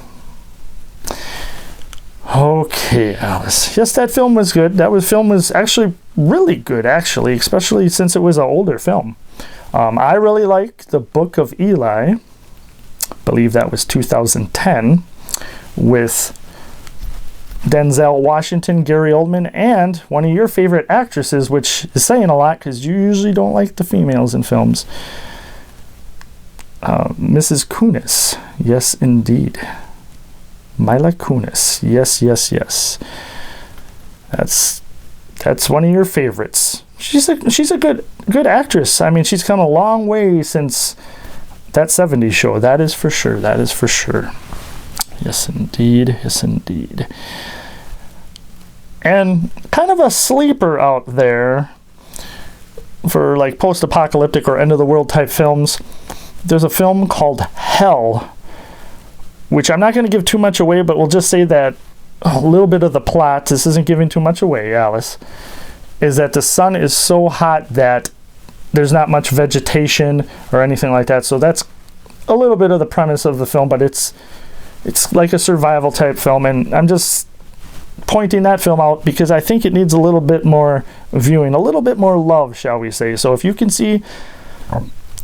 Okay, Alice. Yes, that film was good. Film was actually really good, actually, especially since it was an older film. I really like The Book of Eli. I believe that was 2010 with Denzel Washington, Gary Oldman, and one of your favorite actresses, which is saying a lot because you usually don't like the females in films. Mrs. Kunis. Yes, indeed. Mila Kunis. Yes. That's one of your favorites. She's a good actress. I mean, she's come a long way since that 70s show. That is for sure. Yes, indeed. And kind of a sleeper out there for like post-apocalyptic or end-of-the-world type films. There's a film called Hell, which I'm not going to give too much away, but we'll just say that a little bit of the plot, this isn't giving too much away, Alice, is that the sun is so hot that there's not much vegetation or anything like that. So that's a little bit of the premise of the film, but it's like a survival type film, and I'm just pointing that film out because I think it needs a little bit more viewing, a little bit more love, shall we say. So if you can see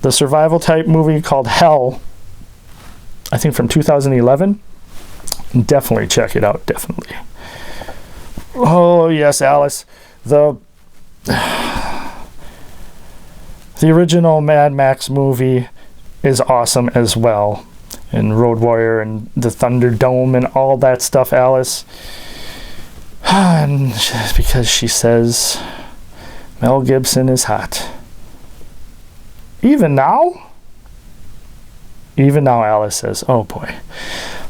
the survival type movie called Hell, I think from 2011, definitely check it out, definitely. Oh yes, Alice, the original Mad Max movie is awesome as well, and Road Warrior and the Thunderdome and all that stuff, Alice. And just because she says Mel Gibson is hot. Even now, Alice says, oh boy.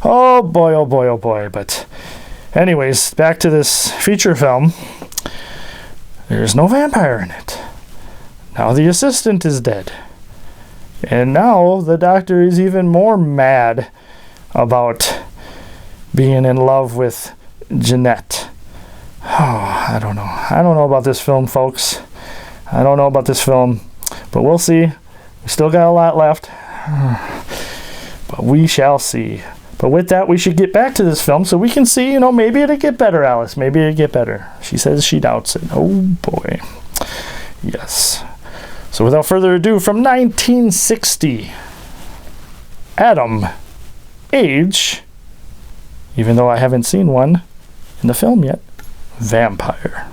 But anyways, back to this feature film. There's no vampire in it. Now the assistant is dead. And now the doctor is even more mad about being in love with Jeanette. Oh, I don't know. I don't know about this film, folks. I don't know about this film. But we'll see. We still got a lot left. But we shall see. But with that, we should get back to this film so we can see, maybe it'll get better, Alice. Maybe it'll get better. She says she doubts it. Oh, boy. Yes. So without further ado, from 1960, Adam, age even though I haven't seen one in the film yet. Vampire.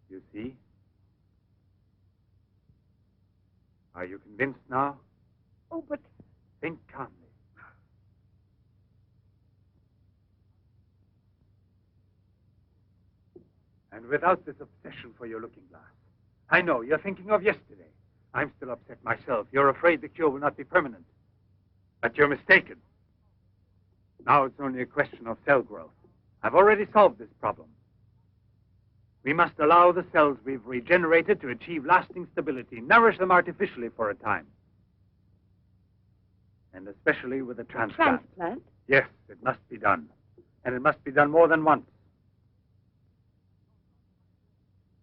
You see? Are you convinced now? Oh, but... Think calmly. And without this obsession for your looking glass. I know, you're thinking of yesterday. I'm still upset myself. You're afraid the cure will not be permanent. But you're mistaken. Now it's only a question of cell growth. I've already solved this problem. We must allow the cells we've regenerated to achieve lasting stability, nourish them artificially for a time. And especially with a transplant. Transplant? Yes, it must be done. And it must be done more than once.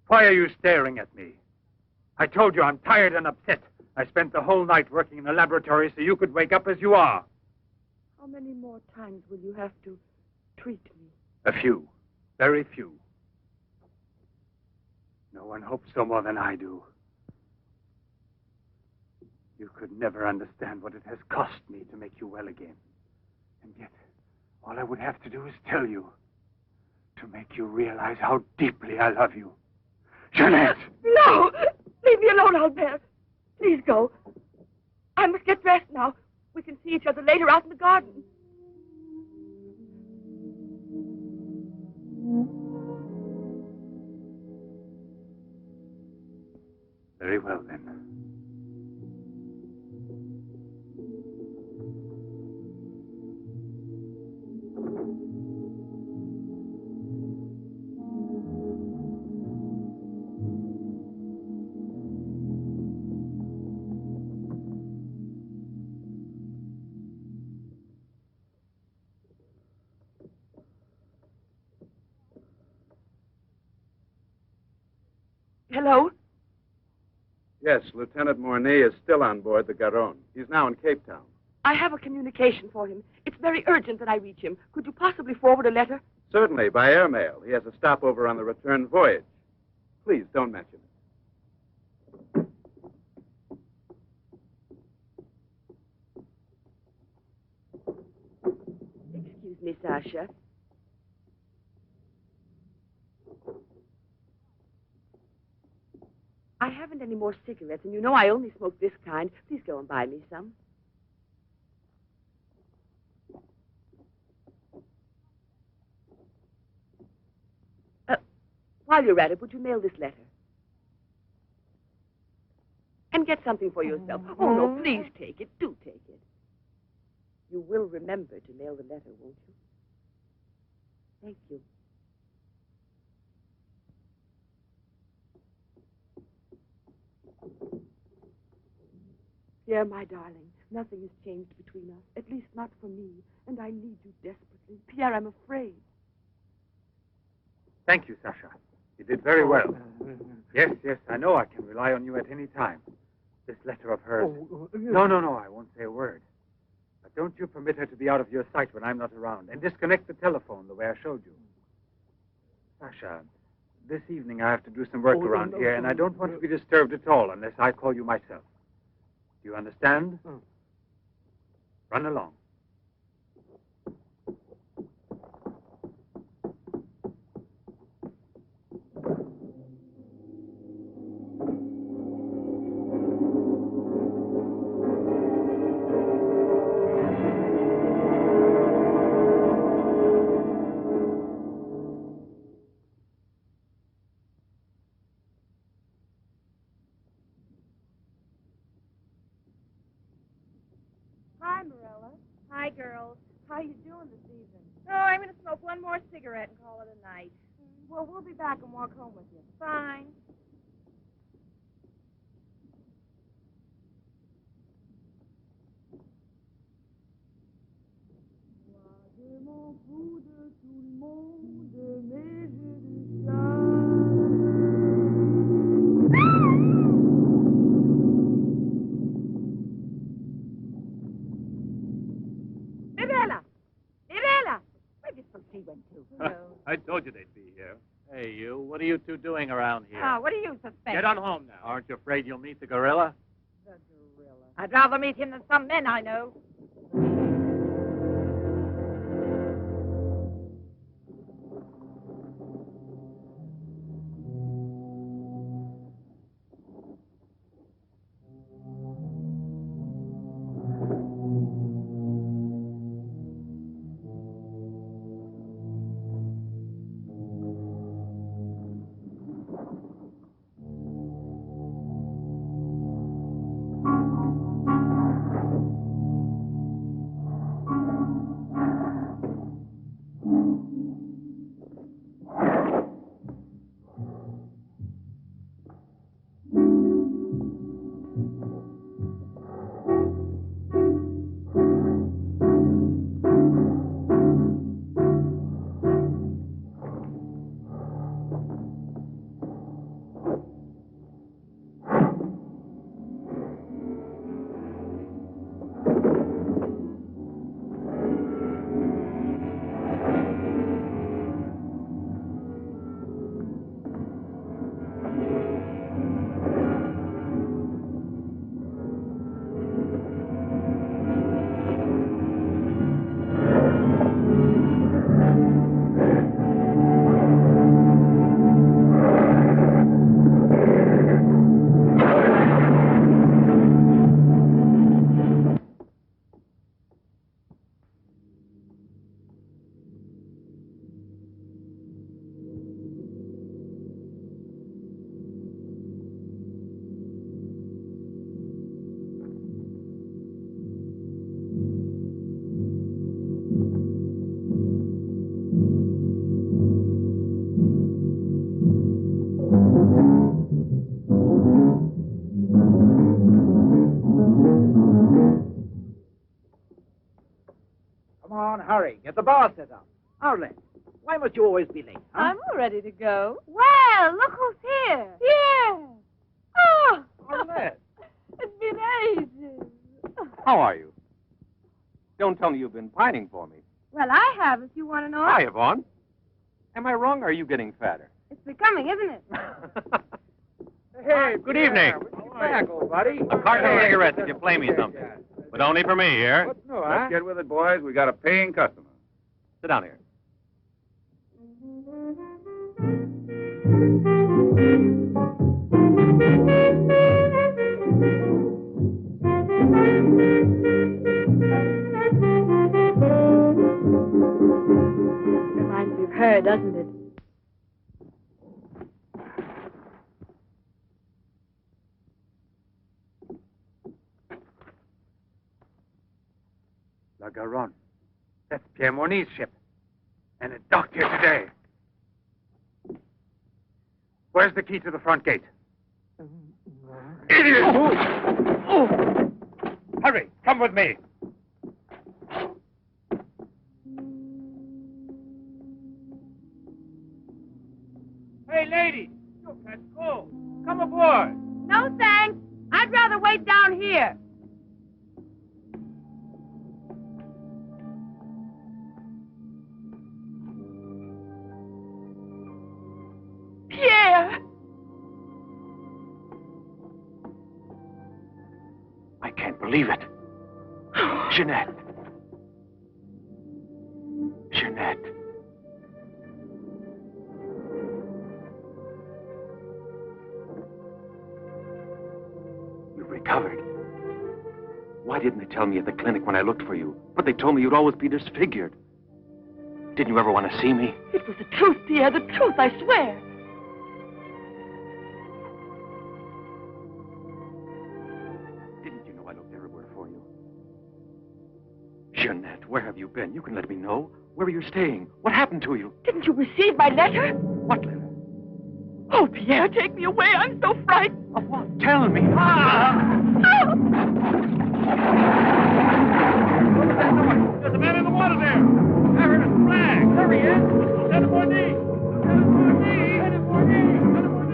Why are you staring at me? I told you I'm tired and upset. I spent the whole night working in the laboratory so you could wake up as you are. How many more times will you have to treat me? A few. Very few. No one hopes so more than I do. You could never understand what it has cost me to make you well again. And yet, all I would have to do is tell you. To make you realize how deeply I love you. Jeanette! No! Leave me alone, Albert. Please go. I must get dressed now. We can see each other later out in the garden. Very well, then. Hello? Yes, Lieutenant Mornay is still on board the Garonne. He's now in Cape Town. I have a communication for him. It's very urgent that I reach him. Could you possibly forward a letter? Certainly, by airmail. He has a stopover on the return voyage. Please, don't mention it. Excuse me, Sasha. I haven't any more cigarettes, and you know I only smoke this kind. Please go and buy me some. While you're at it, would you mail this letter? And get something for yourself. Oh, no, please take it. Do take it. You will remember to mail the letter, won't you? Thank you. Pierre, my darling, nothing has changed between us, at least not for me, and I need you desperately. Pierre, I'm afraid. Thank you, Sasha. You did very well. Yes, I know I can rely on you at any time. This letter to have heard. No, I won't say a word. But don't you permit her to be out of your sight when I'm not around. And disconnect the telephone the way I showed you. Sasha, this evening I have to do some work around here, and I don't want to be disturbed at all unless I call you myself. Do you understand? Run along. Hi, Marilla. Hi, girls. How you doing this evening? Oh, I'm going to smoke one more cigarette and call it a night. Well, we'll be back and walk home with you. Fine. Where did she went to? I told you they'd be here. Hey, you. What are you two doing around here? Oh, what do you suspect? Get on home now. Aren't you afraid you'll meet the gorilla? The gorilla. I'd rather meet him than some men I know. Hurry, get the bar set up. Arlen, why must you always be late? Huh? I'm all ready to go. Well, look who's here. Yeah. Oh, Arlette. It's been ages. How are you? Don't tell me you've been pining for me. Well, I have, if you want to know. Hi, Yvonne. Am I wrong, or are you getting fatter? It's becoming, isn't it? Hey, good evening. Back, old buddy. A carton of cigarettes if you play me something. But only for me here. Let's get with it, boys. We got a paying customer. Sit down here. Reminds me of her, doesn't it? La Garonne. That's Pierre Morny's ship. And it docked here today. Where's the key to the front gate? Idiot! Hurry, come with me. Hey, lady, you catch cold. Come aboard. No, thanks. I'd rather wait down here. Pierre! I can't believe it. Jeanette. Jeanette. You've recovered. Why didn't they tell me at the clinic when I looked for you? But they told me you'd always be disfigured. Didn't you ever want to see me? It was the truth, Pierre, the truth, I swear. Didn't you know I looked everywhere for you? Jeanette, where have you been? You can let me know. Where are you staying? What happened to you? Didn't you receive my letter? What letter? Oh, Pierre, take me away. I'm so frightened. Of what? Tell me. There's a man in the water there. I heard a flag. There he is. Lieutenant Bourdie. Lieutenant Bourdie. Lieutenant Bourdie. Lieutenant Bourdie.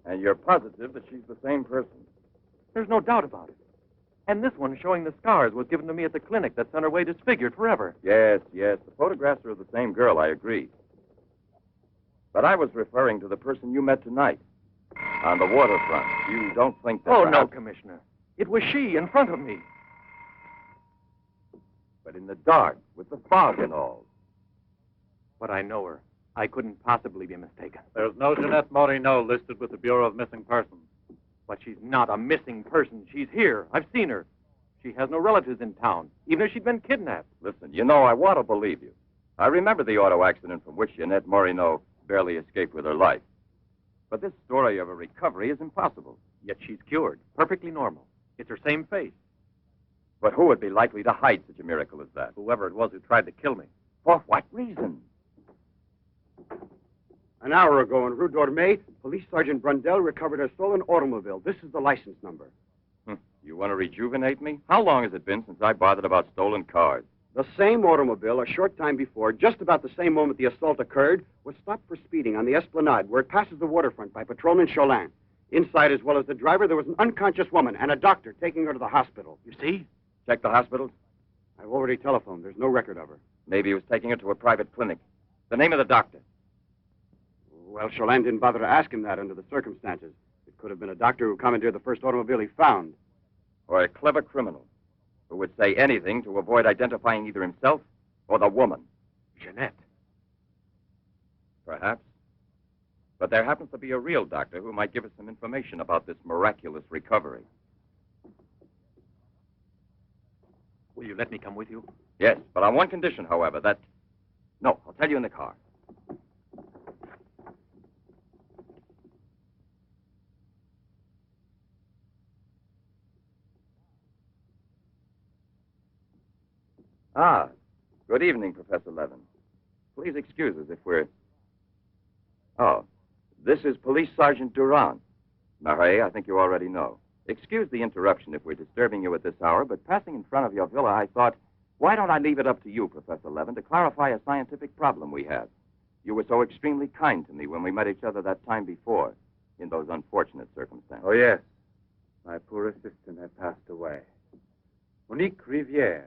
And you're positive that she's the same person? There's no doubt about it. And this one showing the scars was given to me at the clinic that sent her away disfigured forever. Yes, yes. The photographs are of the same girl, I agree. But I was referring to the person you met tonight on the waterfront. You don't think that... Oh, no, Commissioner. It was she in front of me. But in the dark, with the fog and all. But I know her. I couldn't possibly be mistaken. There's no Jeanette Morino listed with the Bureau of Missing Persons. But she's not a missing person. She's here. I've seen her. She has no relatives in town, even if she'd been kidnapped. Listen, you know, I want to believe you. I remember the auto accident from which Jeanette Morino barely escaped with her life. But this story of a recovery is impossible. Yet she's cured. Perfectly normal. It's her same face. But who would be likely to hide such a miracle as that? Whoever it was who tried to kill me. For what reason? An hour ago in Rue Dormay, Police Sergeant Brundell recovered a stolen automobile. This is the license number. You want to rejuvenate me? How long has it been since I bothered about stolen cars? The same automobile, a short time before, just about the same moment the assault occurred, was stopped for speeding on the Esplanade, where it passes the waterfront, by Patrolman Cholin. Inside, as well as the driver, there was an unconscious woman and a doctor taking her to the hospital. You see? Check the hospitals? I've already telephoned. There's no record of her. Maybe he was taking her to a private clinic. The name of the doctor? Well, Cholin didn't bother to ask him that under the circumstances. It could have been a doctor who commandeered the first automobile he found. Or a clever criminal who would say anything to avoid identifying either himself or the woman. Jeanette. Perhaps. But there happens to be a real doctor who might give us some information about this miraculous recovery. Will you let me come with you? Yes, but on one condition, however, that... No, I'll tell you in the car. Ah, good evening, Professor Levin. Please excuse us if we're... Oh, this is Police Sergeant Durand. Marais, I think you already know. Excuse the interruption if we're disturbing you at this hour, but passing in front of your villa, I thought, why don't I leave it up to you, Professor Levin, to clarify a scientific problem we have? You were so extremely kind to me when we met each other that time before, in those unfortunate circumstances. Oh, yes. My poor assistant had passed away. Monique Riviere.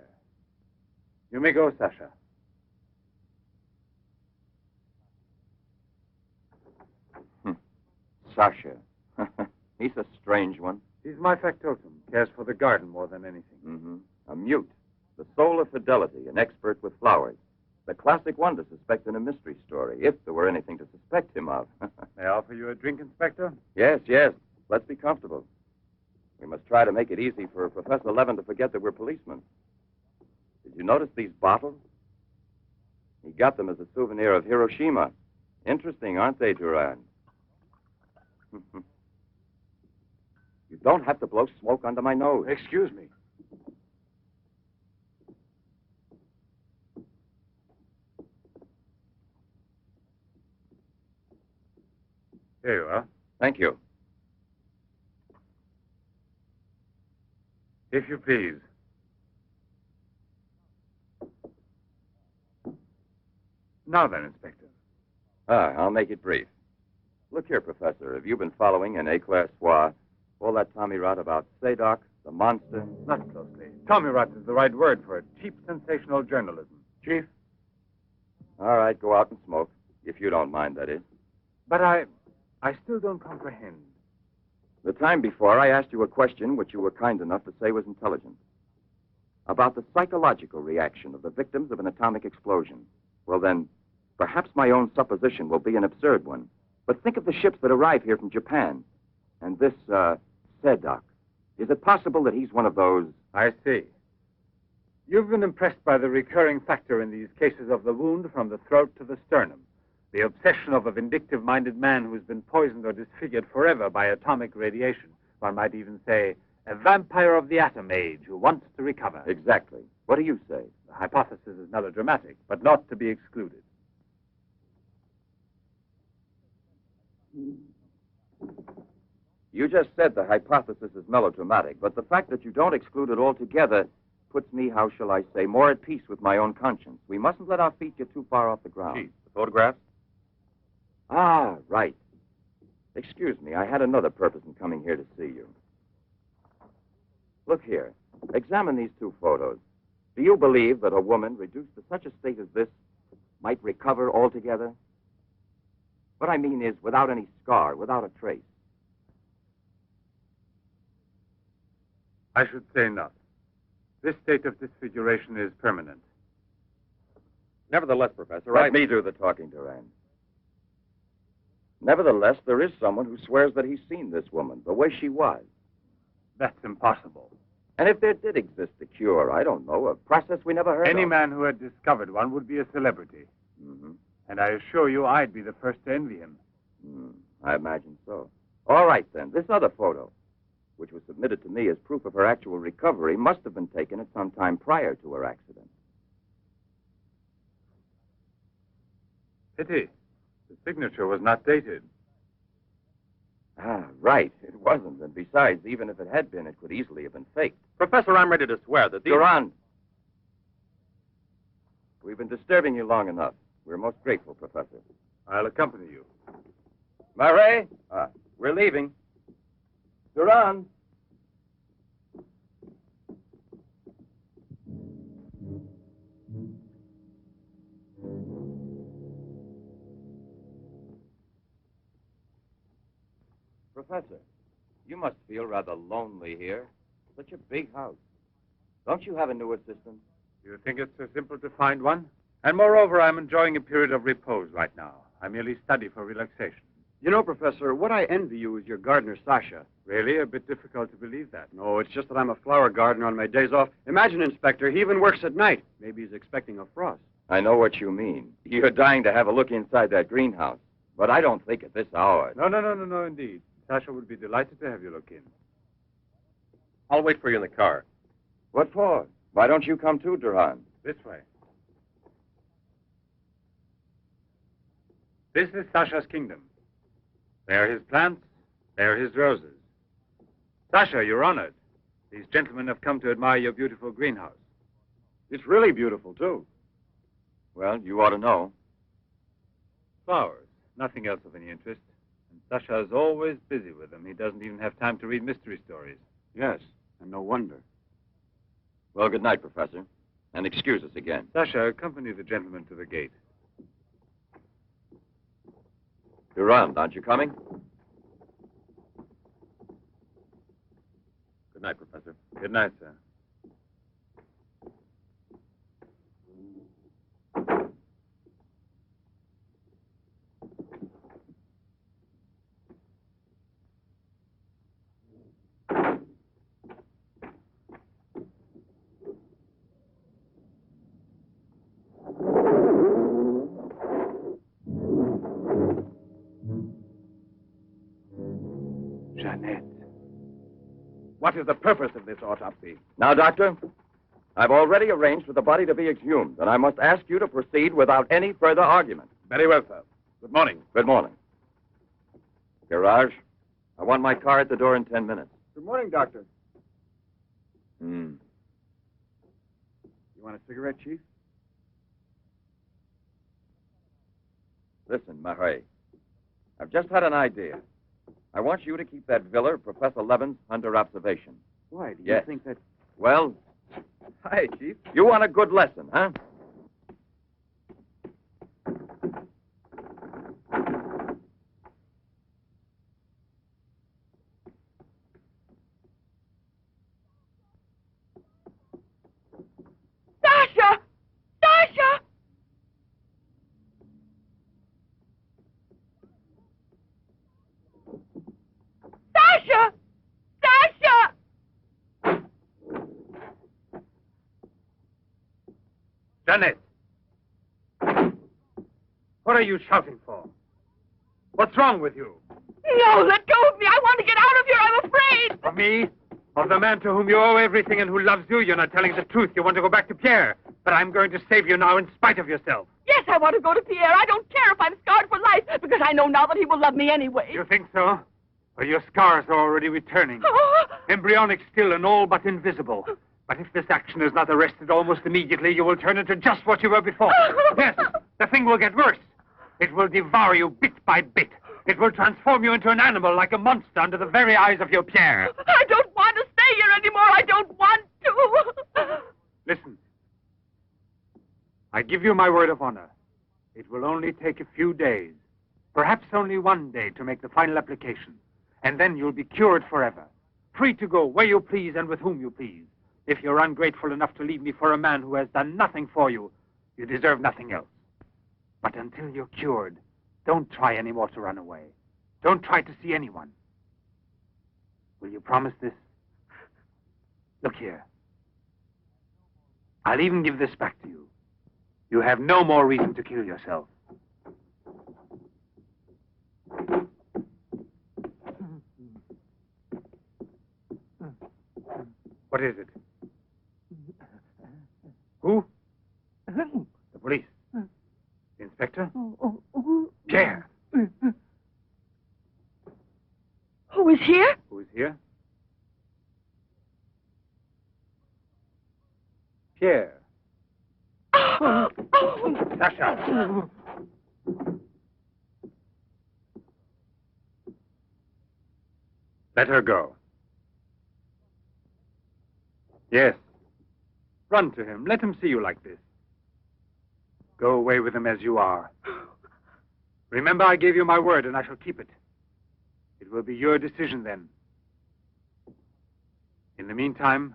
You may go, Sasha. Sasha. He's a strange one. He's my factotum. Cares for the garden more than anything. Mm-hmm. A mute. The soul of fidelity, an expert with flowers. The classic one to suspect in a mystery story, if there were anything to suspect him of. May I offer you a drink, Inspector? Yes, yes. Let's be comfortable. We must try to make it easy for Professor Levin to forget that we're policemen. Did you notice these bottles? He got them as a souvenir of Hiroshima. Interesting, aren't they, Durand? You don't have to blow smoke under my nose. Excuse me. Here you are. Thank you. If you please. Now then, Inspector. I'll make it brief. Look here, Professor. Have you been following in A-Class Soir all that Tommy rot about Sadok, the monster? Not closely. Tommy rot is the right word for it. Cheap, sensational journalism. Chief? All right, go out and smoke. If you don't mind, that is. But I still don't comprehend. The time before, I asked you a question which you were kind enough to say was intelligent. About the psychological reaction of the victims of an atomic explosion. Well, then, perhaps my own supposition will be an absurd one. But think of the ships that arrive here from Japan. And this, Sadok. Is it possible that he's one of those? I see. You've been impressed by the recurring factor in these cases of the wound from the throat to the sternum. The obsession of a vindictive-minded man who's been poisoned or disfigured forever by atomic radiation. One might even say, a vampire of the atom age who wants to recover. Exactly. What do you say? The hypothesis is melodramatic, but not to be excluded. You just said the hypothesis is melodramatic, but the fact that you don't exclude it altogether puts me, how shall I say, more at peace with my own conscience. We mustn't let our feet get too far off the ground. Chief, the photographs? Ah, right. Excuse me, I had another purpose in coming here to see you. Look here. Examine these two photos. Do you believe that a woman reduced to such a state as this might recover altogether? What I mean is without any scar, without a trace. I should say not. This state of disfiguration is permanent. Nevertheless, Professor, Let me do the talking, Durand. Nevertheless, there is someone who swears that he's seen this woman, the way she was. That's impossible. And if there did exist a cure, I don't know, a process we never heard of. Any man who had discovered one would be a celebrity. Mm-hmm. And I assure you I'd be the first to envy him. I imagine so. All right, then. This other photo, which was submitted to me as proof of her actual recovery, must have been taken at some time prior to her accident. Pity. The signature was not dated. Ah, right. It wasn't. And besides, even if it had been, it could easily have been faked. Professor, I'm ready to swear that these... Durand! We've been disturbing you long enough. We're most grateful, Professor. I'll accompany you. Murray! We're leaving. Durand! Professor, you must feel rather lonely here. Such a big house. Don't you have a new assistant? You think it's so simple to find one? And moreover, I'm enjoying a period of repose right now. I merely study for relaxation. You know, Professor, what I envy you is your gardener, Sasha. Really? A bit difficult to believe that. No, it's just that I'm a flower gardener on my days off. Imagine, Inspector, he even works at night. Maybe he's expecting a frost. I know what you mean. You're dying to have a look inside that greenhouse. But I don't think at this hour. No, indeed. Sasha would be delighted to have you look in. I'll wait for you in the car. What for? Why don't you come too, Durand? This way. This is Sasha's kingdom. There are his plants, there are his roses. Sasha, you're honored. These gentlemen have come to admire your beautiful greenhouse. It's really beautiful, too. Well, you ought to know. Flowers, nothing else of any interest. And Sasha is always busy with them. He doesn't even have time to read mystery stories. Yes, and no wonder. Well, good night, Professor. And excuse us again. Sasha, accompany the gentleman to the gate. Durand, aren't you coming? Good night, Professor. Good night, sir. Jeanette. What is the purpose of this autopsy? Now, Doctor, I've already arranged for the body to be exhumed, and I must ask you to proceed without any further argument. Very well, sir. Good morning. Good morning. Garage. I want my car at the door in 10 minutes. Good morning, Doctor. Hmm. You want a cigarette, Chief? Listen, Marais. I've just had an idea. I want you to keep that villa of Professor Levin's under observation. Why? Do you Yes. think that... Well, Hi, Chief. you want a good lesson, huh? Sasha! Sasha! Sasha! Sasha! Janet! What are you shouting for? What's wrong with you? No, let go of me. I want to get out of here. I'm afraid. Of me? Of the man to whom you owe everything and who loves you? You're not telling the truth. You want to go back to Pierre. But I'm going to save you now in spite of yourself. Yes, I want to go to Pierre. I don't care if I'm scarred for life, because I know now that he will love me anyway. You think so? Well, your scars are already returning. Embryonic still and all but invisible. But if this action is not arrested almost immediately, you will turn into just what you were before. Yes, the thing will get worse. It will devour you bit by bit. It will transform you into an animal, like a monster, under the very eyes of your Pierre. I don't want to stay here anymore. I don't want to. Listen. I give you my word of honor. It will only take a few days, perhaps only one day, to make the final application. And then you'll be cured forever, free to go where you please and with whom you please. If you're ungrateful enough to leave me for a man who has done nothing for you, you deserve nothing else. But until you're cured, don't try any more to run away. Don't try to see anyone. Will you promise this? Look here. I'll even give this back to you. You have no more reason to kill yourself. What is it? Who? The police. The inspector? Pierre. Who is here? Who is here? Pierre. Sasha. Let her go. Yes. Run to him. Let him see you like this. Go away with him as you are. Remember, I gave you my word, and I shall keep it. It will be your decision then. In the meantime,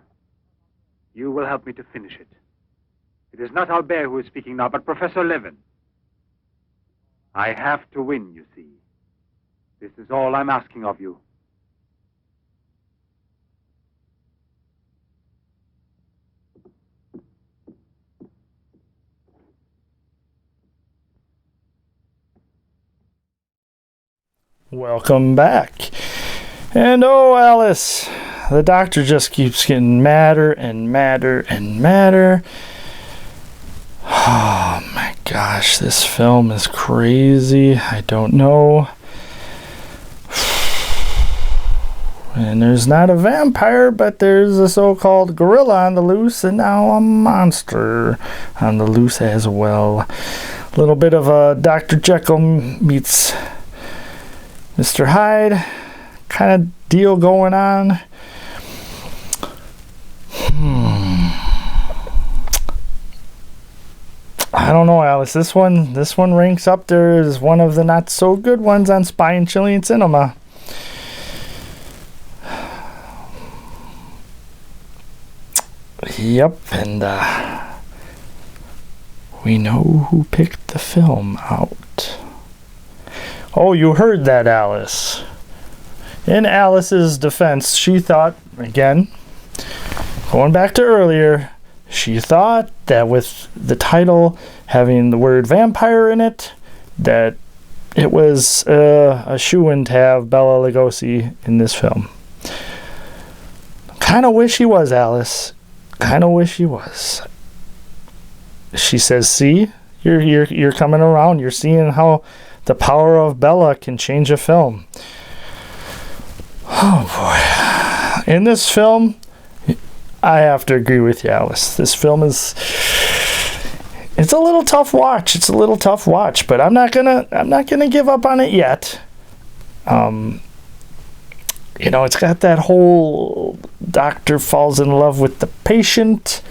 you will help me to finish it. It is not Albert who is speaking now, but Professor Levin. I have to win, you see. This is all I'm asking of you. Welcome back. And oh, Alice, the doctor just keeps getting madder and madder and madder. Oh my gosh, this film is crazy. I don't know. And there's not a vampire, but there's a so-called gorilla on the loose, and now a monster on the loose as well. A little bit of a Dr. Jekyll meets Mr. Hyde kind of deal going on. I don't know, Alice. This one ranks up there as one of the not so good ones on Spy and Chilean cinema. Yep, and we know who picked the film out. Oh, you heard that, Alice. In Alice's defense, she thought, again, going back to earlier, she thought that with the title having the word vampire in it, that it was a shoo-in to have Bela Lugosi in this film. Kind of wish he was, Alice. Kind of wish he was. She says, "See, you're coming around. You're seeing how The power of Bella can change a film. Oh boy. In this film, I have to agree with you, Alice. This film is, it's a little tough watch. It's a little tough watch, but I'm not gonna give up on it yet. You know, it's got that whole doctor falls in love with the patient.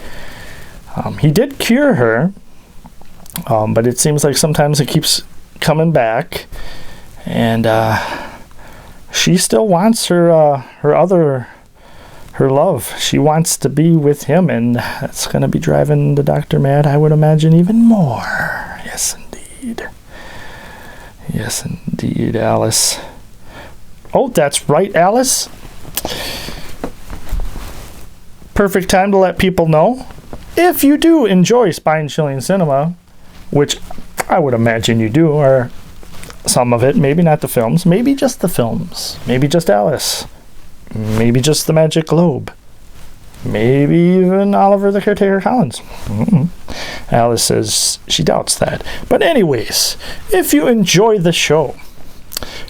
He did cure her, but it seems like sometimes it keeps coming back, and she still wants her love. She wants to be with him, and that's going to be driving the doctor mad, I would imagine, even more. Yes, indeed. Yes, indeed, Alice. Oh, that's right, Alice. Perfect time to let people know. If you do enjoy spine-chilling cinema, which I would imagine you do, or some of it, maybe not the films, maybe just the films, maybe just Alice, maybe just the Magic Globe, maybe even Oliver the Caretaker Collins. Alice says she doubts that. But anyways, if you enjoy the show,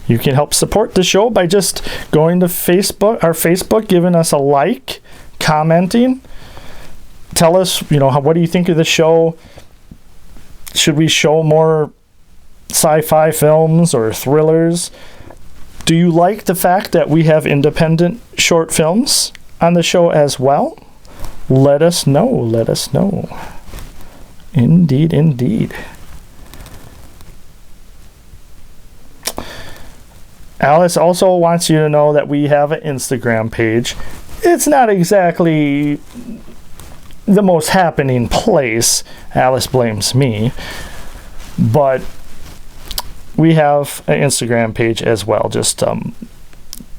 you can help support the show by just going to our Facebook, giving us a like, commenting. Tell us, what do you think of the show? Should we show more sci-fi films or thrillers? Do you like the fact that we have independent short films on the show as well? Let us know. Let us know. Indeed, indeed. Alice also wants you to know that we have an Instagram page. It's not exactly the most happening place. Alice blames me. But we have an Instagram page as well. Just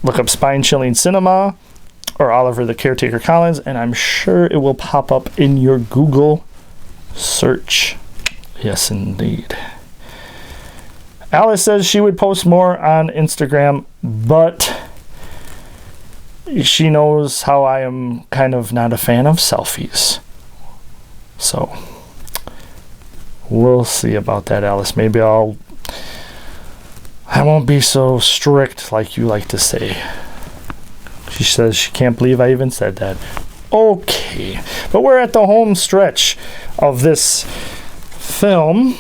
look up Spine Chilling Cinema or Oliver the Caretaker Collins, and I'm sure it will pop up in your Google search. Yes, indeed. Alice says she would post more on Instagram, but she knows how I am kind of not a fan of selfies. So, we'll see about that, Alice. Maybe I won't be so strict like you like to say. She says she can't believe I even said that. Okay, but we're at the home stretch of this film.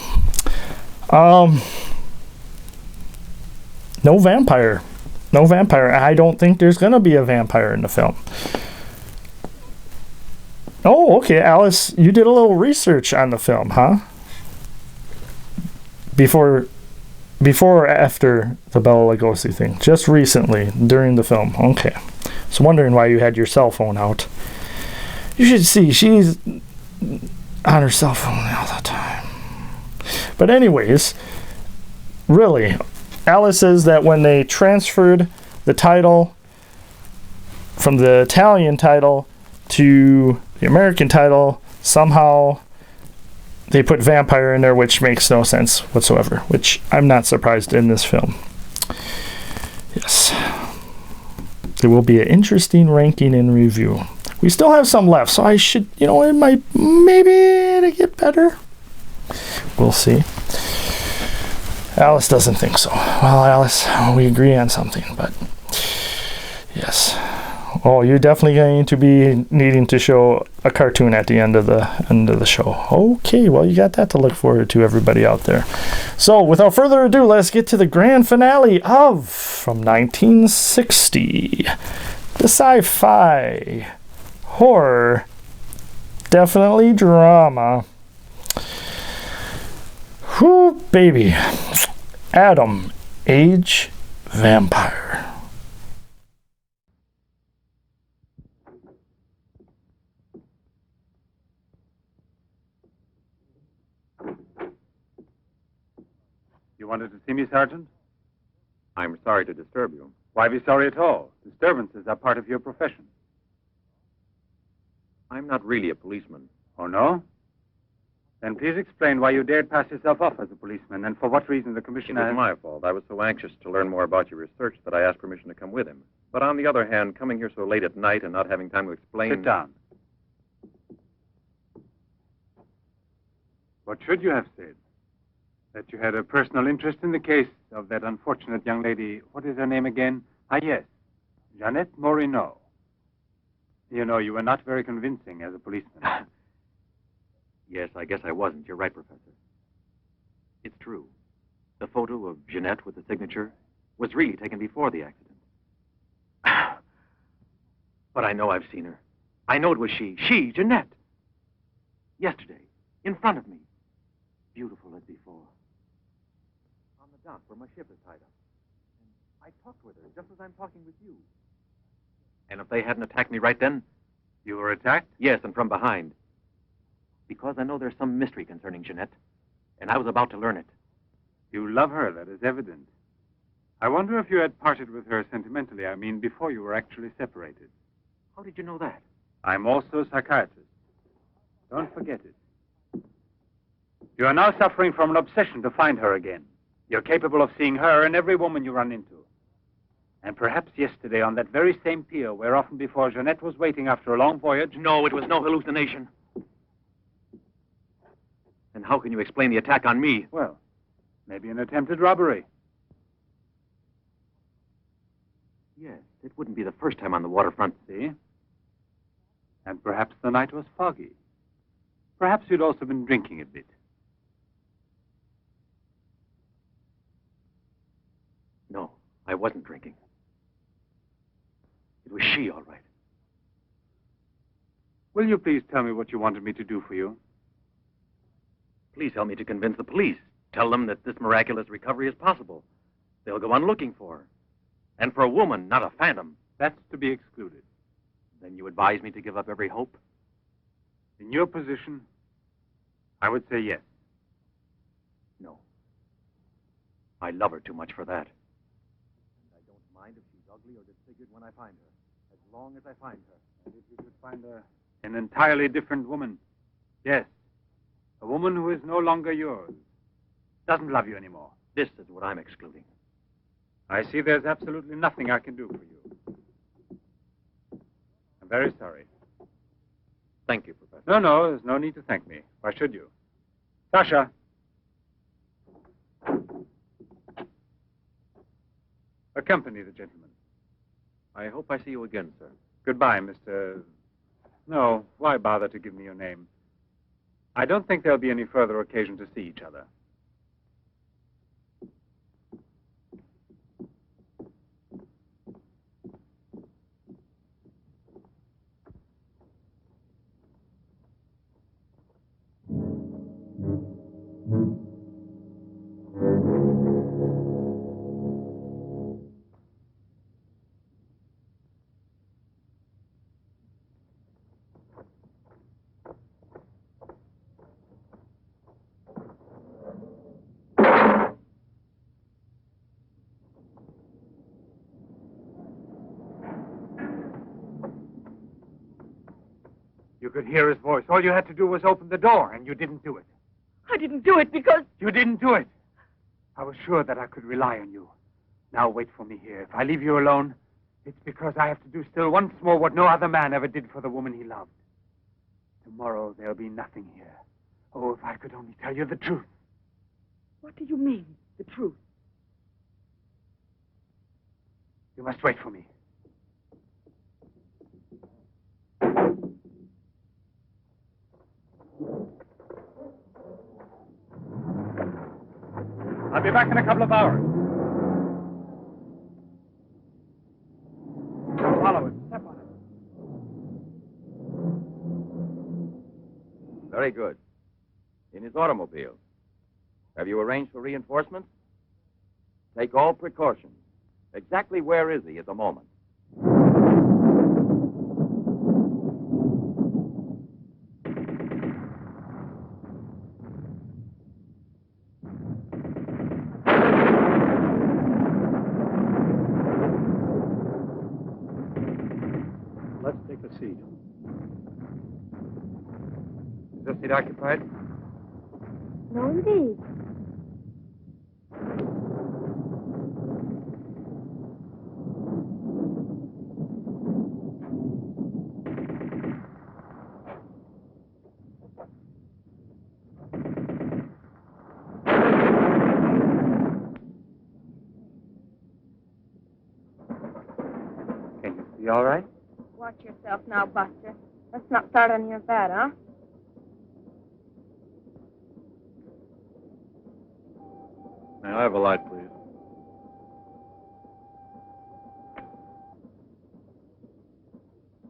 No vampire. No vampire. I don't think there's going to be a vampire in the film. Oh, okay, Alice, you did a little research on the film, huh? Before or after the Bela Lugosi thing? Just recently, during the film. Okay. I was wondering why you had your cell phone out. You should see, she's on her cell phone all the time. But anyways, really, Alice says that when they transferred the title from the Italian title to the American title, somehow they put vampire in there, which makes no sense whatsoever, which I'm not surprised in this film. Yes. There will be an interesting ranking and review. We still have some left, so I should, it might, maybe to get better. We'll see. Alice doesn't think so. Well, Alice, we agree on something, but yes. Oh, you're definitely going to be needing to show a cartoon at the end of the show. Okay, well, you got that to look forward to, everybody out there. So, without further ado, let's get to the grand finale from 1960. The sci-fi horror, definitely drama. Whoo, baby. Adam, Age, Vampire. You wanted to see me, Sergeant? I'm sorry to disturb you. Why be sorry at all? Disturbances are part of your profession. I'm not really a policeman. Oh, no? Then please explain why you dared pass yourself off as a policeman, and for what reason the commissioner... It was my fault. I was so anxious to learn more about your research that I asked permission to come with him. But on the other hand, coming here so late at night and not having time to explain... Sit down. What should you have said? That you had a personal interest in the case of that unfortunate young lady. What is her name again? Ah, yes. Jeanette Morino. You know, you were not very convincing as a policeman. Yes, I guess I wasn't. You're right, Professor. It's true. The photo of Jeanette with the signature was really taken before the accident. But I know I've seen her. I know it was she, Jeanette. Yesterday, in front of me. Beautiful as before. On the dock where my ship is tied up. And I talked with her just as I'm talking with you. And if they hadn't attacked me right then... You were attacked? Yes, and from behind. Because I know there's some mystery concerning Jeanette, and I was about to learn it. You love her, that is evident. I wonder if you had parted with her sentimentally, I mean, before you were actually separated. How did you know that? I'm also a psychiatrist. Don't forget it. You are now suffering from an obsession to find her again. You're capable of seeing her and every woman you run into. And perhaps yesterday on that very same pier where often before Jeanette was waiting after a long voyage... No, it was no hallucination. And how can you explain the attack on me? Well, maybe an attempted robbery. Yes, it wouldn't be the first time on the waterfront. See? And perhaps the night was foggy. Perhaps you'd also been drinking a bit. No, I wasn't drinking. It was she, all right. Will you please tell me what you wanted me to do for you? Please help me to convince the police. Tell them that this miraculous recovery is possible. They'll go on looking for her. And for a woman, not a phantom. That's to be excluded. Then you advise me to give up every hope? In your position, I would say yes. No. I love her too much for that. And I don't mind if she's ugly or disfigured when I find her, as long as I find her. And if you could find an entirely different woman, yes. A woman who is no longer yours, doesn't love you anymore. This is what I'm excluding. I see there's absolutely nothing I can do for you. I'm very sorry. Thank you, Professor. No, there's no need to thank me. Why should you? Sasha. Accompany the gentleman. I hope I see you again, sir. Goodbye, Mr... No, why bother to give me your name? I don't think there'll be any further occasion to see each other. You could hear his voice. All you had to do was open the door, and you didn't do it. I didn't do it because... You didn't do it. I was sure that I could rely on you. Now wait for me here. If I leave you alone, it's because I have to do still once more what no other man ever did for the woman he loved. Tomorrow there'll be nothing here. Oh, if I could only tell you the truth. What do you mean, the truth? You must wait for me. I'll be back in a couple of hours. Follow it. Step on it. Very good. In his automobile. Have you arranged for reinforcements? Take all precautions. Exactly where is he at the moment? Let's take a seat. Is this seat occupied? No, indeed. You all right? Watch yourself now, Buster. Let's not start on your bed, huh? May I have a light, please?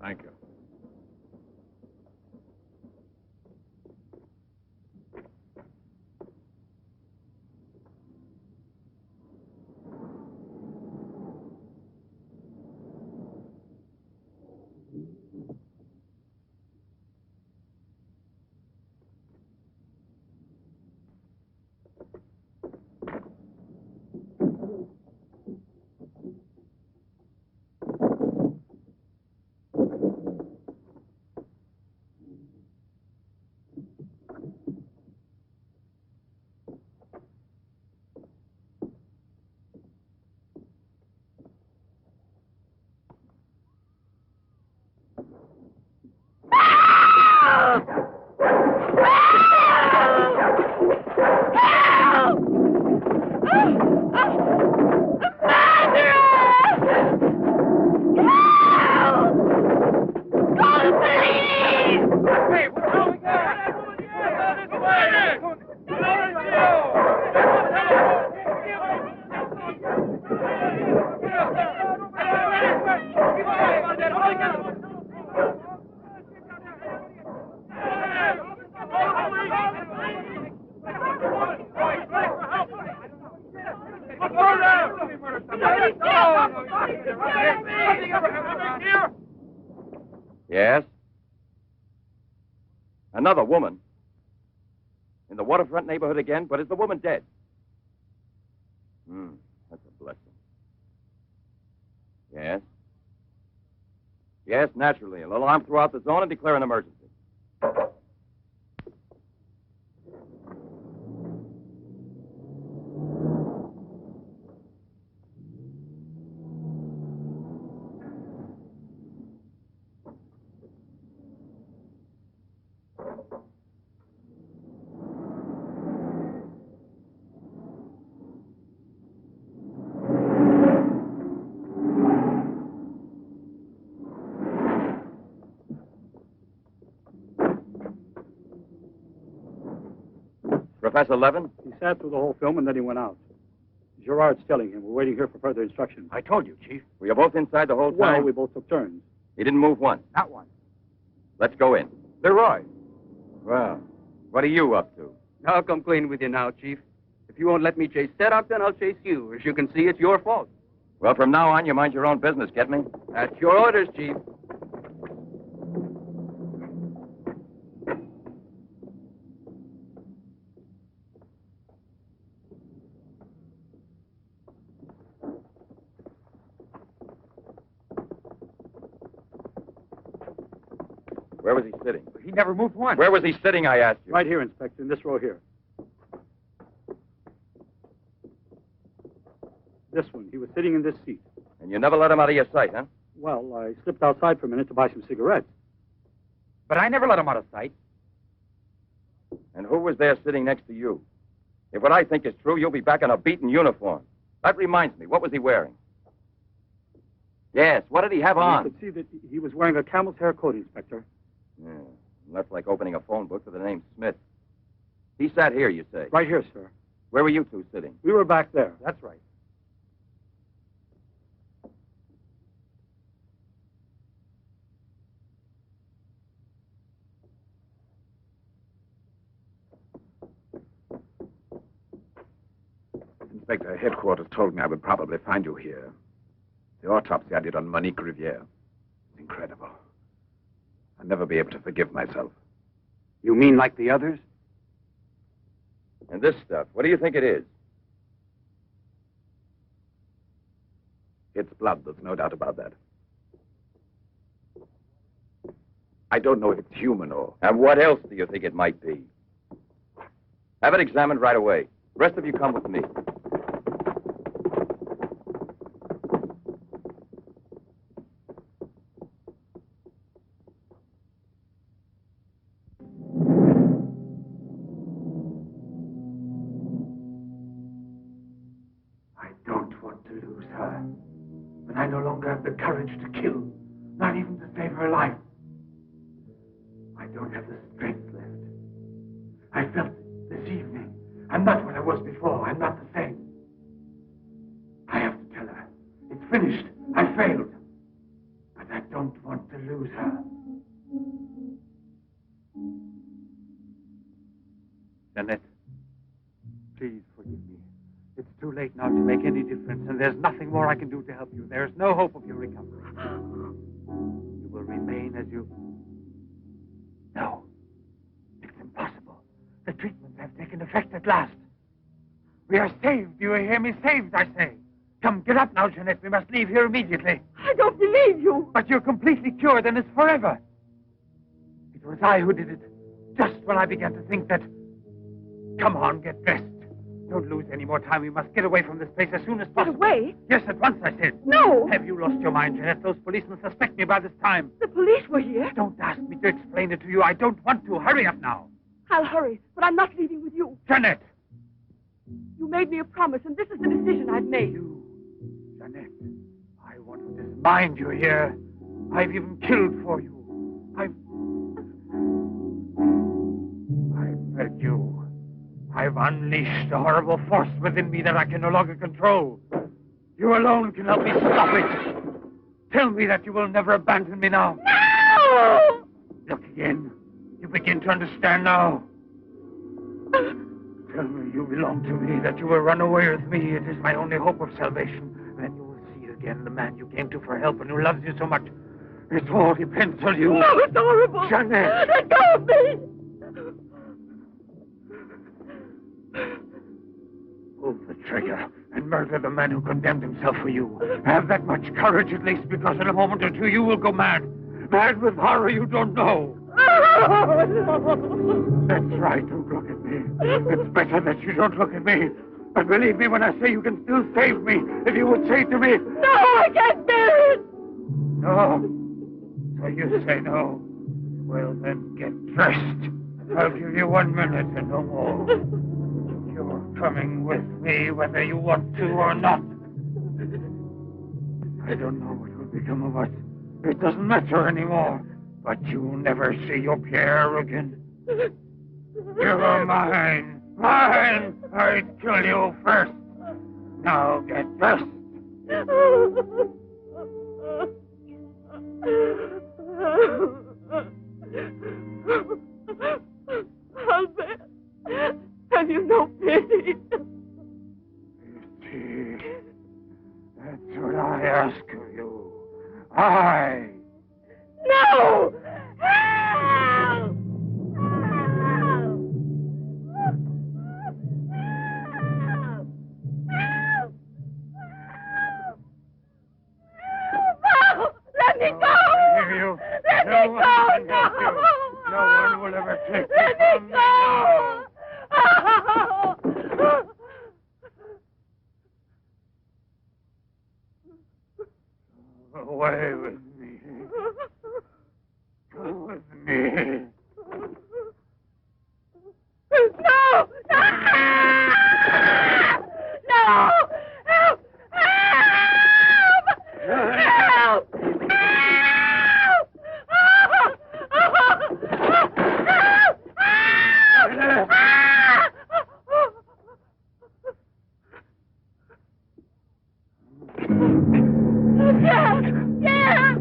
Thank you. Yes? Another woman? In the waterfront neighborhood again? But is the woman dead? That's a blessing. Yes? Yes, naturally. An alarm throughout the zone and declare an emergency. Professor Levin? He sat through the whole film and then he went out. Gerard's telling him. We're waiting here for further instructions. I told you, Chief. Were you both inside the whole time? Well, we both took turns. He didn't move once. Not one. Let's go in. Leroy. Well, what are you up to? I'll come clean with you now, Chief. If you won't let me chase Sedok, then I'll chase you. As you can see, it's your fault. Well, from now on, you mind your own business, get me? That's your orders, Chief. Where was he sitting? He never moved once. Where was he sitting, I asked you? Right here, Inspector, in this row here. This one. He was sitting in this seat. And you never let him out of your sight, huh? Well, I slipped outside for a minute to buy some cigarettes. But I never let him out of sight. And who was there sitting next to you? If what I think is true, you'll be back in a beaten uniform. That reminds me, what was he wearing? Yes, what did he have on? You could see that he was wearing a camel's hair coat, Inspector. Yeah, that's like opening a phone book with the name Smith. He sat here, you say? Right here, sir. Where were you two sitting? We were back there. That's right. Inspector, headquarters told me I would probably find you here. The autopsy I did on Monique Riviere. It's incredible. I'll never be able to forgive myself. You mean like the others? And this stuff, what do you think it is? It's blood, there's no doubt about that. I don't know if it's human or... And what else do you think it might be? Have it examined right away. The rest of you come with me. I don't want to lose her, but I no longer have the courage to kill. Not even to save her life. I don't have the strength left. I felt it this evening. I'm not what I was before. I'm not the same. I have to tell her. It's finished. I failed. But I don't want to lose her. Jeanette, please forgive me. It's too late now to make any difference, and there's nothing more I can do to help you. There's no hope of your recovery. You will remain as you... No. It's impossible. The treatments have taken effect at last. We are saved. Do you hear me? Saved, I say. Come, get up now, Jeanette. We must leave here immediately. I don't believe you. But you're completely cured, and it's forever. It was I who did it. Just when I began to think that... Come on, get dressed. Don't lose any more time. We must get away from this place as soon as possible. Get away? Yes, at once, I said. No. Have you lost your mind, Jeanette? Those policemen suspect me by this time. The police were here. Don't ask me to explain it to you. I don't want to. Hurry up now. I'll hurry, but I'm not leaving with you. Jeanette! You made me a promise, and this is the decision I've made. Jeanette, I want to dismind you here. I've even killed for you. I've met you. I've unleashed a horrible force within me that I can no longer control. You alone can help me stop it. Tell me that you will never abandon me now. No! Look again. You begin to understand now. Tell me you belong to me, that you will run away with me. It is my only hope of salvation. Then you will see again the man you came to for help and who loves you so much. It all depends on you. No, it's horrible. Jeanette! Let go of me! Pull the trigger and murder the man who condemned himself for you. Have that much courage at least, because in a moment or two you will go mad. Mad with horror you don't know. That's right, don't look at me. It's better that you don't look at me. But believe me when I say you can still save me, if you would say to me... No, I can't bear it! No. So you say no. Well, then get dressed. I'll give you 1 minute and no more. You're coming with me whether you want to or not. I don't know what will become of us. It doesn't matter anymore. But you'll never see your Pierre again. You're mine. Mine! I'd kill you first. Now get dressed. Albert, have you no pity? Pity? That's what I ask of you. I... No! Help! Let me go! Hear you? Let me go! No one will ever take you Let me from me now. Away with me. Go with me. No! No! No! Help! Help! Help! Yeah!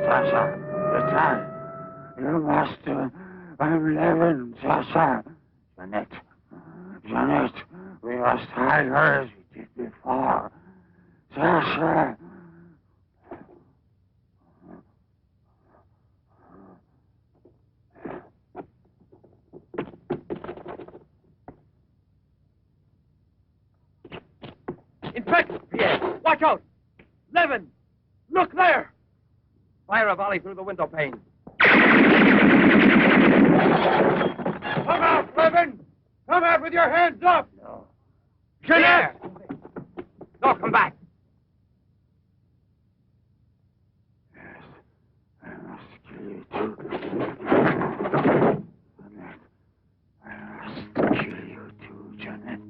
Sasha, return. You must. I'm living, Sasha. Jeanette, we must hide her as we did before. Sasha. Inspector! Pierre, watch out! Levin! Look there! Fire a volley through the window pane. Come out, Levin! Come out with your hands up! No. Jeanette! No, come back. I must kill you too. I must kill you too, Jeanette.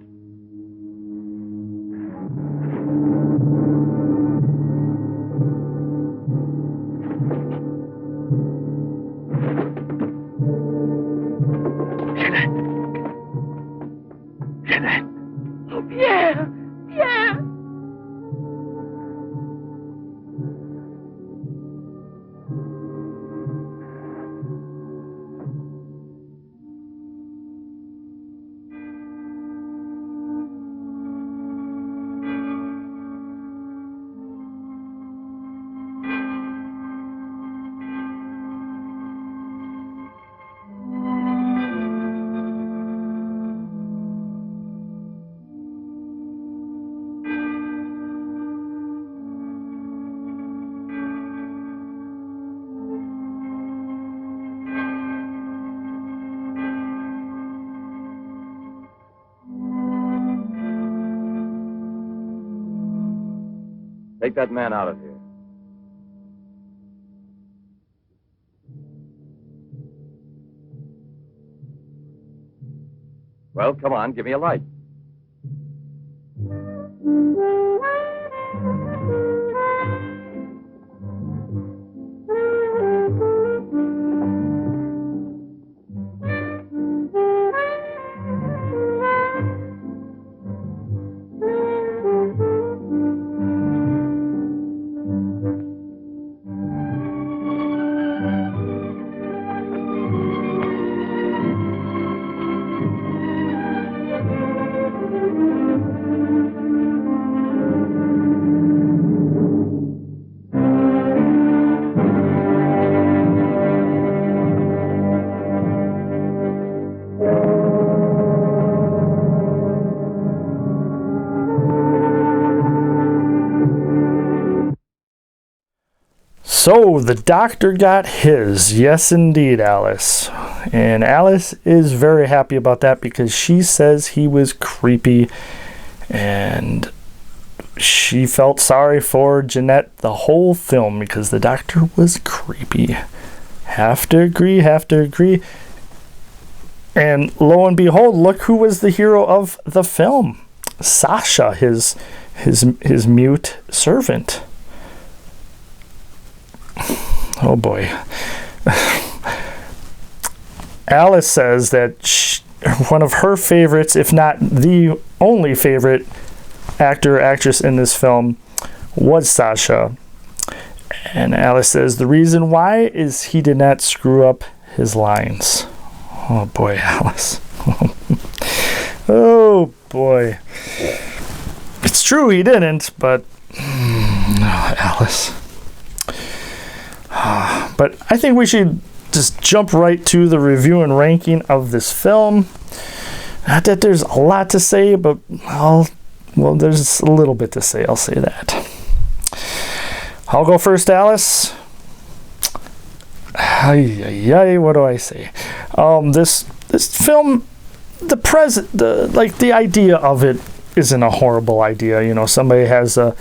Jeanette. Oh, Pierre! Pierre! Take that man out of here. Well, come on, give me a light. So the doctor got his. Yes, indeed, Alice. And Alice is very happy about that because she says he was creepy and she felt sorry for Jeanette the whole film because the doctor was creepy. Have to agree. And lo and behold, look who was the hero of the film. Sasha, his mute servant. Oh boy. Alice says that one of her favorites, if not the only favorite actor or actress in this film, was Sasha. And Alice says the reason why is he did not screw up his lines. Oh boy, Alice. Oh boy. It's true he didn't, but Alice. But I think we should just jump right to the review and ranking of this film. Not that there's a lot to say, but I'll well, there's a little bit to say. I'll say that. I'll go first, Alice. What do I say? This film, the idea of it isn't a horrible idea. You know, somebody has a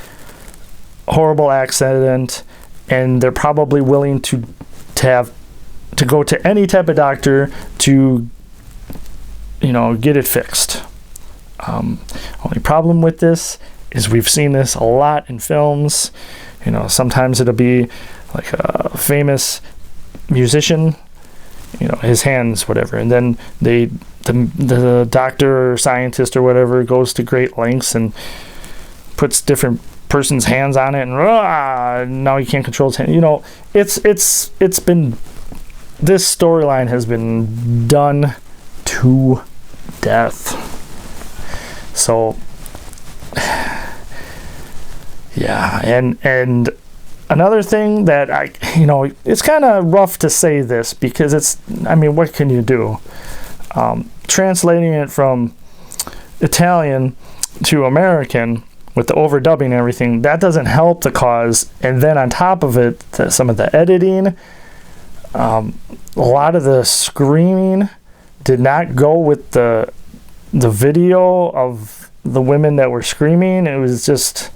horrible accident, and they're probably willing to go to any type of doctor to, get it fixed. Only problem with this is we've seen this a lot in films. Sometimes it'll be like a famous musician, his hands, whatever, and then the doctor or scientist or whatever goes to great lengths and puts different person's hands on it, and now he can't control his hand. It's been, this storyline has been done to death. So yeah, and another thing that it's kind of rough to say this because what can you do? Translating it from Italian to American with the overdubbing and everything, that doesn't help the cause. And then on top of it, some of the editing, a lot of the screaming did not go with the video of the women that were screaming. It was just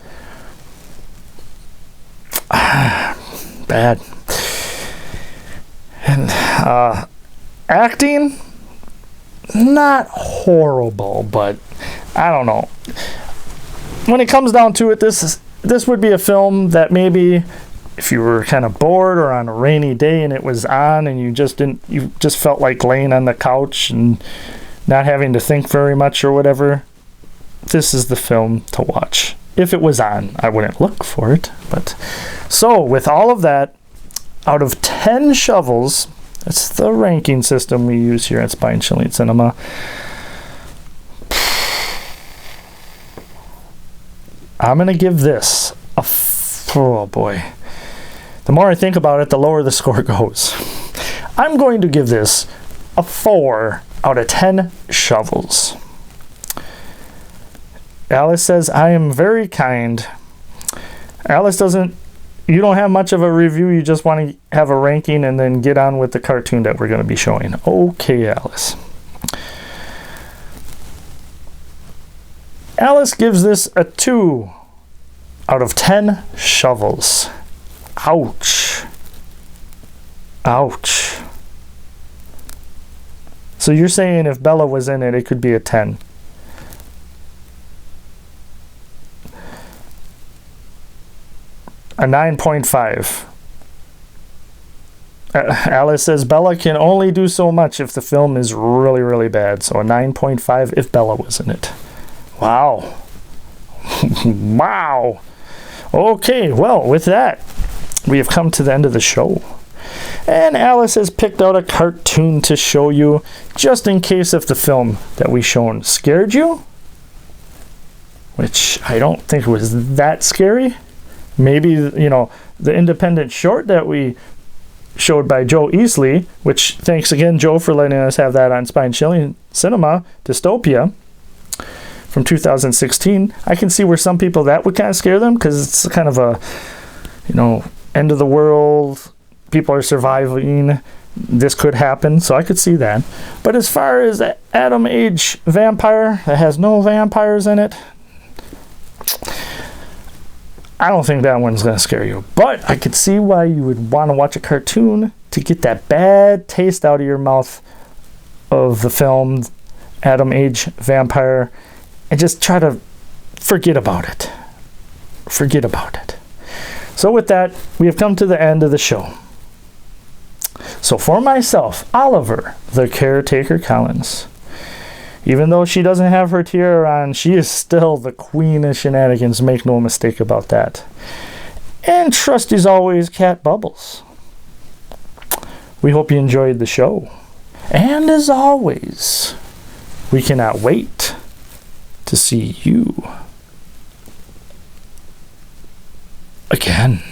bad. And acting, not horrible, but I don't know. When it comes down to it, this would be a film that maybe if you were kind of bored or on a rainy day and it was on and you just felt like laying on the couch and not having to think very much or whatever, this is the film to watch. If it was on, I wouldn't look for it. But so with all of that, out of 10 shovels, that's the ranking system we use here at Spine Chilling Cinema. I'm going to give this oh boy. The more I think about it, the lower the score goes. I'm going to give this a 4 out of 10 shovels. Alice says, I am very kind. Alice you don't have much of a review, you just want to have a ranking and then get on with the cartoon that we're going to be showing. Okay, Alice. Alice gives this a 2 out of 10 shovels. Ouch. Ouch. So you're saying if Bella was in it, it could be a 10. A 9.5. Alice says Bella can only do so much if the film is really, really bad. So a 9.5 if Bella was in it. Wow. Wow. Okay, well, with that, we have come to the end of the show. And Alice has picked out a cartoon to show you, just in case if the film that we shown scared you. Which I don't think was that scary. Maybe, the independent short that we showed by Joe Eastley, which thanks again, Joe, for letting us have that on Spine Chilling Cinema, Dystopia, from 2016. I can see where some people that would kind of scare them because it's kind of a, end of the world, people are surviving, this could happen, so I could see that. But as far as the Atom Age vampire that has no vampires in it, I don't think that one's going to scare you. But I could see why you would want to watch a cartoon to get that bad taste out of your mouth of the film Atom Age Vampire and just try to forget about it. Forget about it. So with that, we have come to the end of the show. So for myself, Oliver, the Caretaker Collins, even though she doesn't have her tiara on, she is still the queen of shenanigans. Make no mistake about that. And trust as always, Cat Bubbles. We hope you enjoyed the show. And as always, we cannot wait to see you again.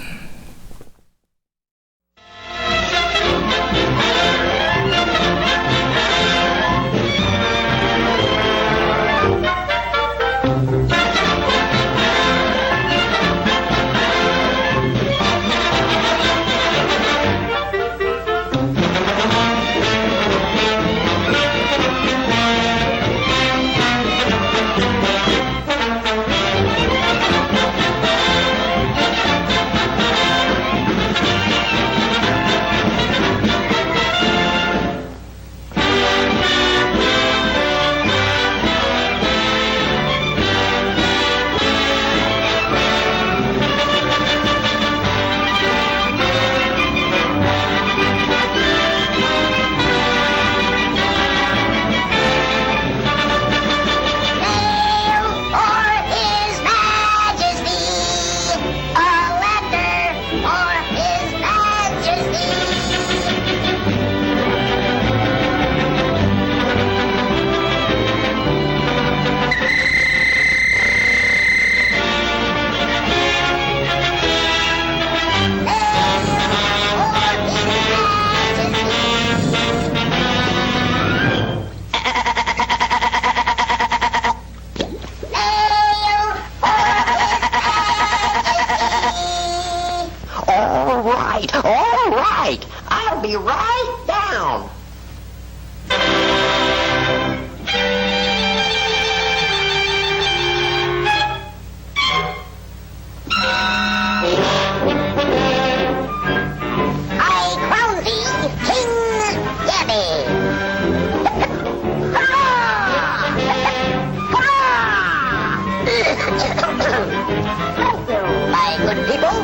Thank you, my good people.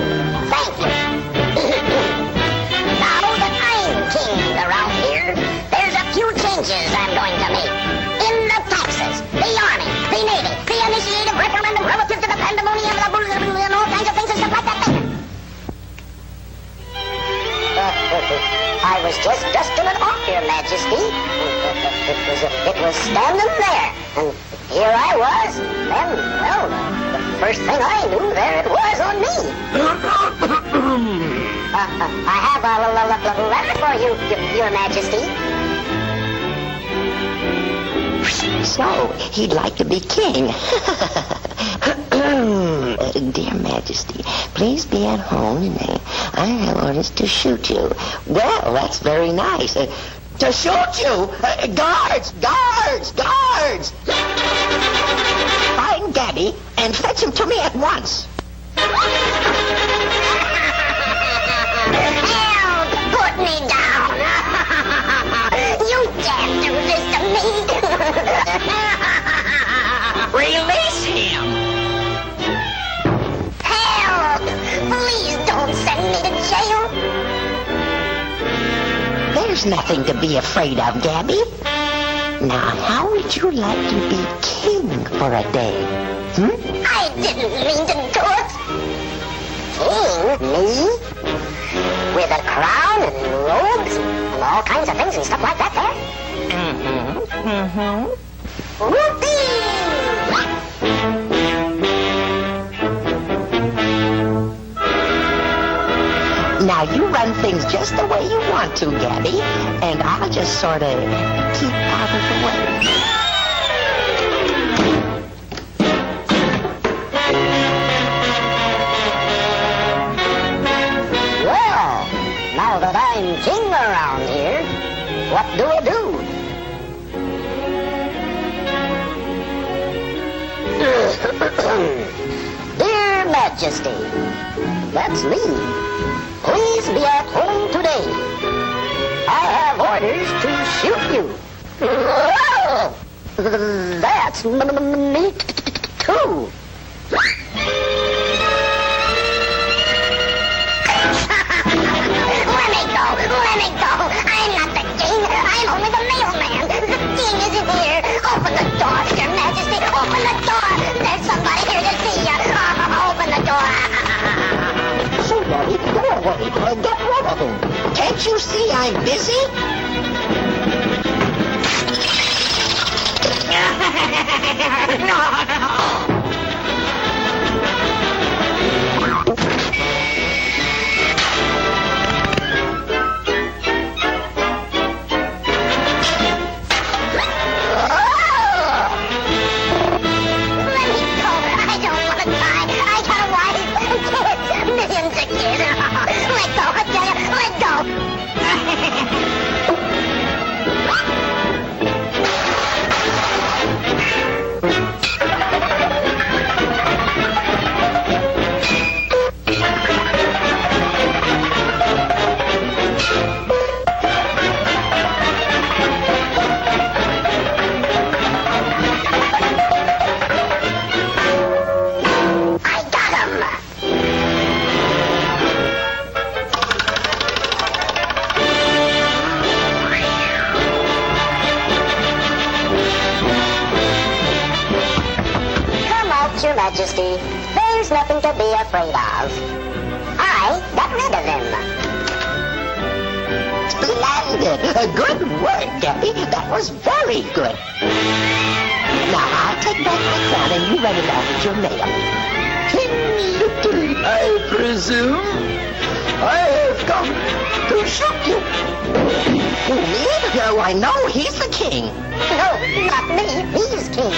Thank you. Now that I'm king around here, there's a few changes I'm going to make. In the taxes, the army, the navy, the initiative referendum relative to the pandemonium, and all kinds of things and stuff like that. I was just dusting it off, Your Majesty. It was standing there, and here I was. Then, well, the first thing I knew, there it was on me. I have a letter for you, Your Majesty. So, he'd like to be king. Dear Majesty, please be at home today. I have orders to shoot you. Well, that's very nice. To shoot you? Guards! Guards! Guards! Find Gabby and fetch him to me at once. Help! Put me down! You can't do this to me! Release him! Help! Please don't send me to jail! There's nothing to be afraid of, Gabby. Now, how would you like to be king for a day? I didn't mean to do it! King? Me? With a crown and robes and all kinds of things and stuff like that there? Whoopee! Now, you run things just the way you want to, Gabby, and I'll just sort of keep out of the way. Well, now that I'm king around here, what do I do? Dear Majesty, that's me. Please be at home today. I have orders to shoot you. That's me too. Let me go. I'm not the king. I'm only the mailman. The king isn't here. Open the door, Your Majesty. Open the door. There's somebody here to see you. Open the door. So, Gabby, go away. Get rid of him. Can't you see I'm busy? Your Majesty, there's nothing to be afraid of. I got rid of him. Splendid! Good work, Gabby. That was very good. Now, I'll take back my crown and you run it off with your mail. King Little, I presume? I have come to shoot you. Me? No, I know he's the king. No, not me. He's king.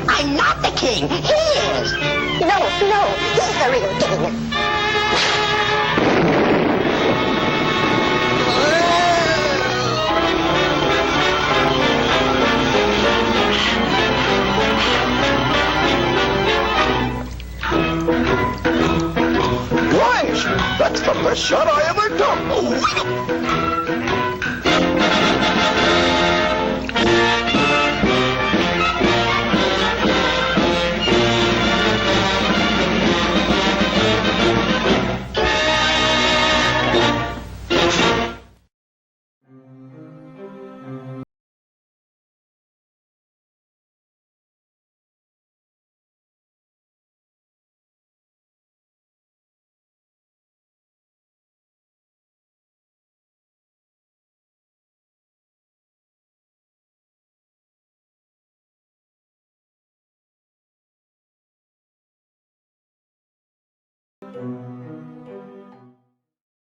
I'm not the king. He is. No, he's the real king. Gosh, that's the best shot I ever took.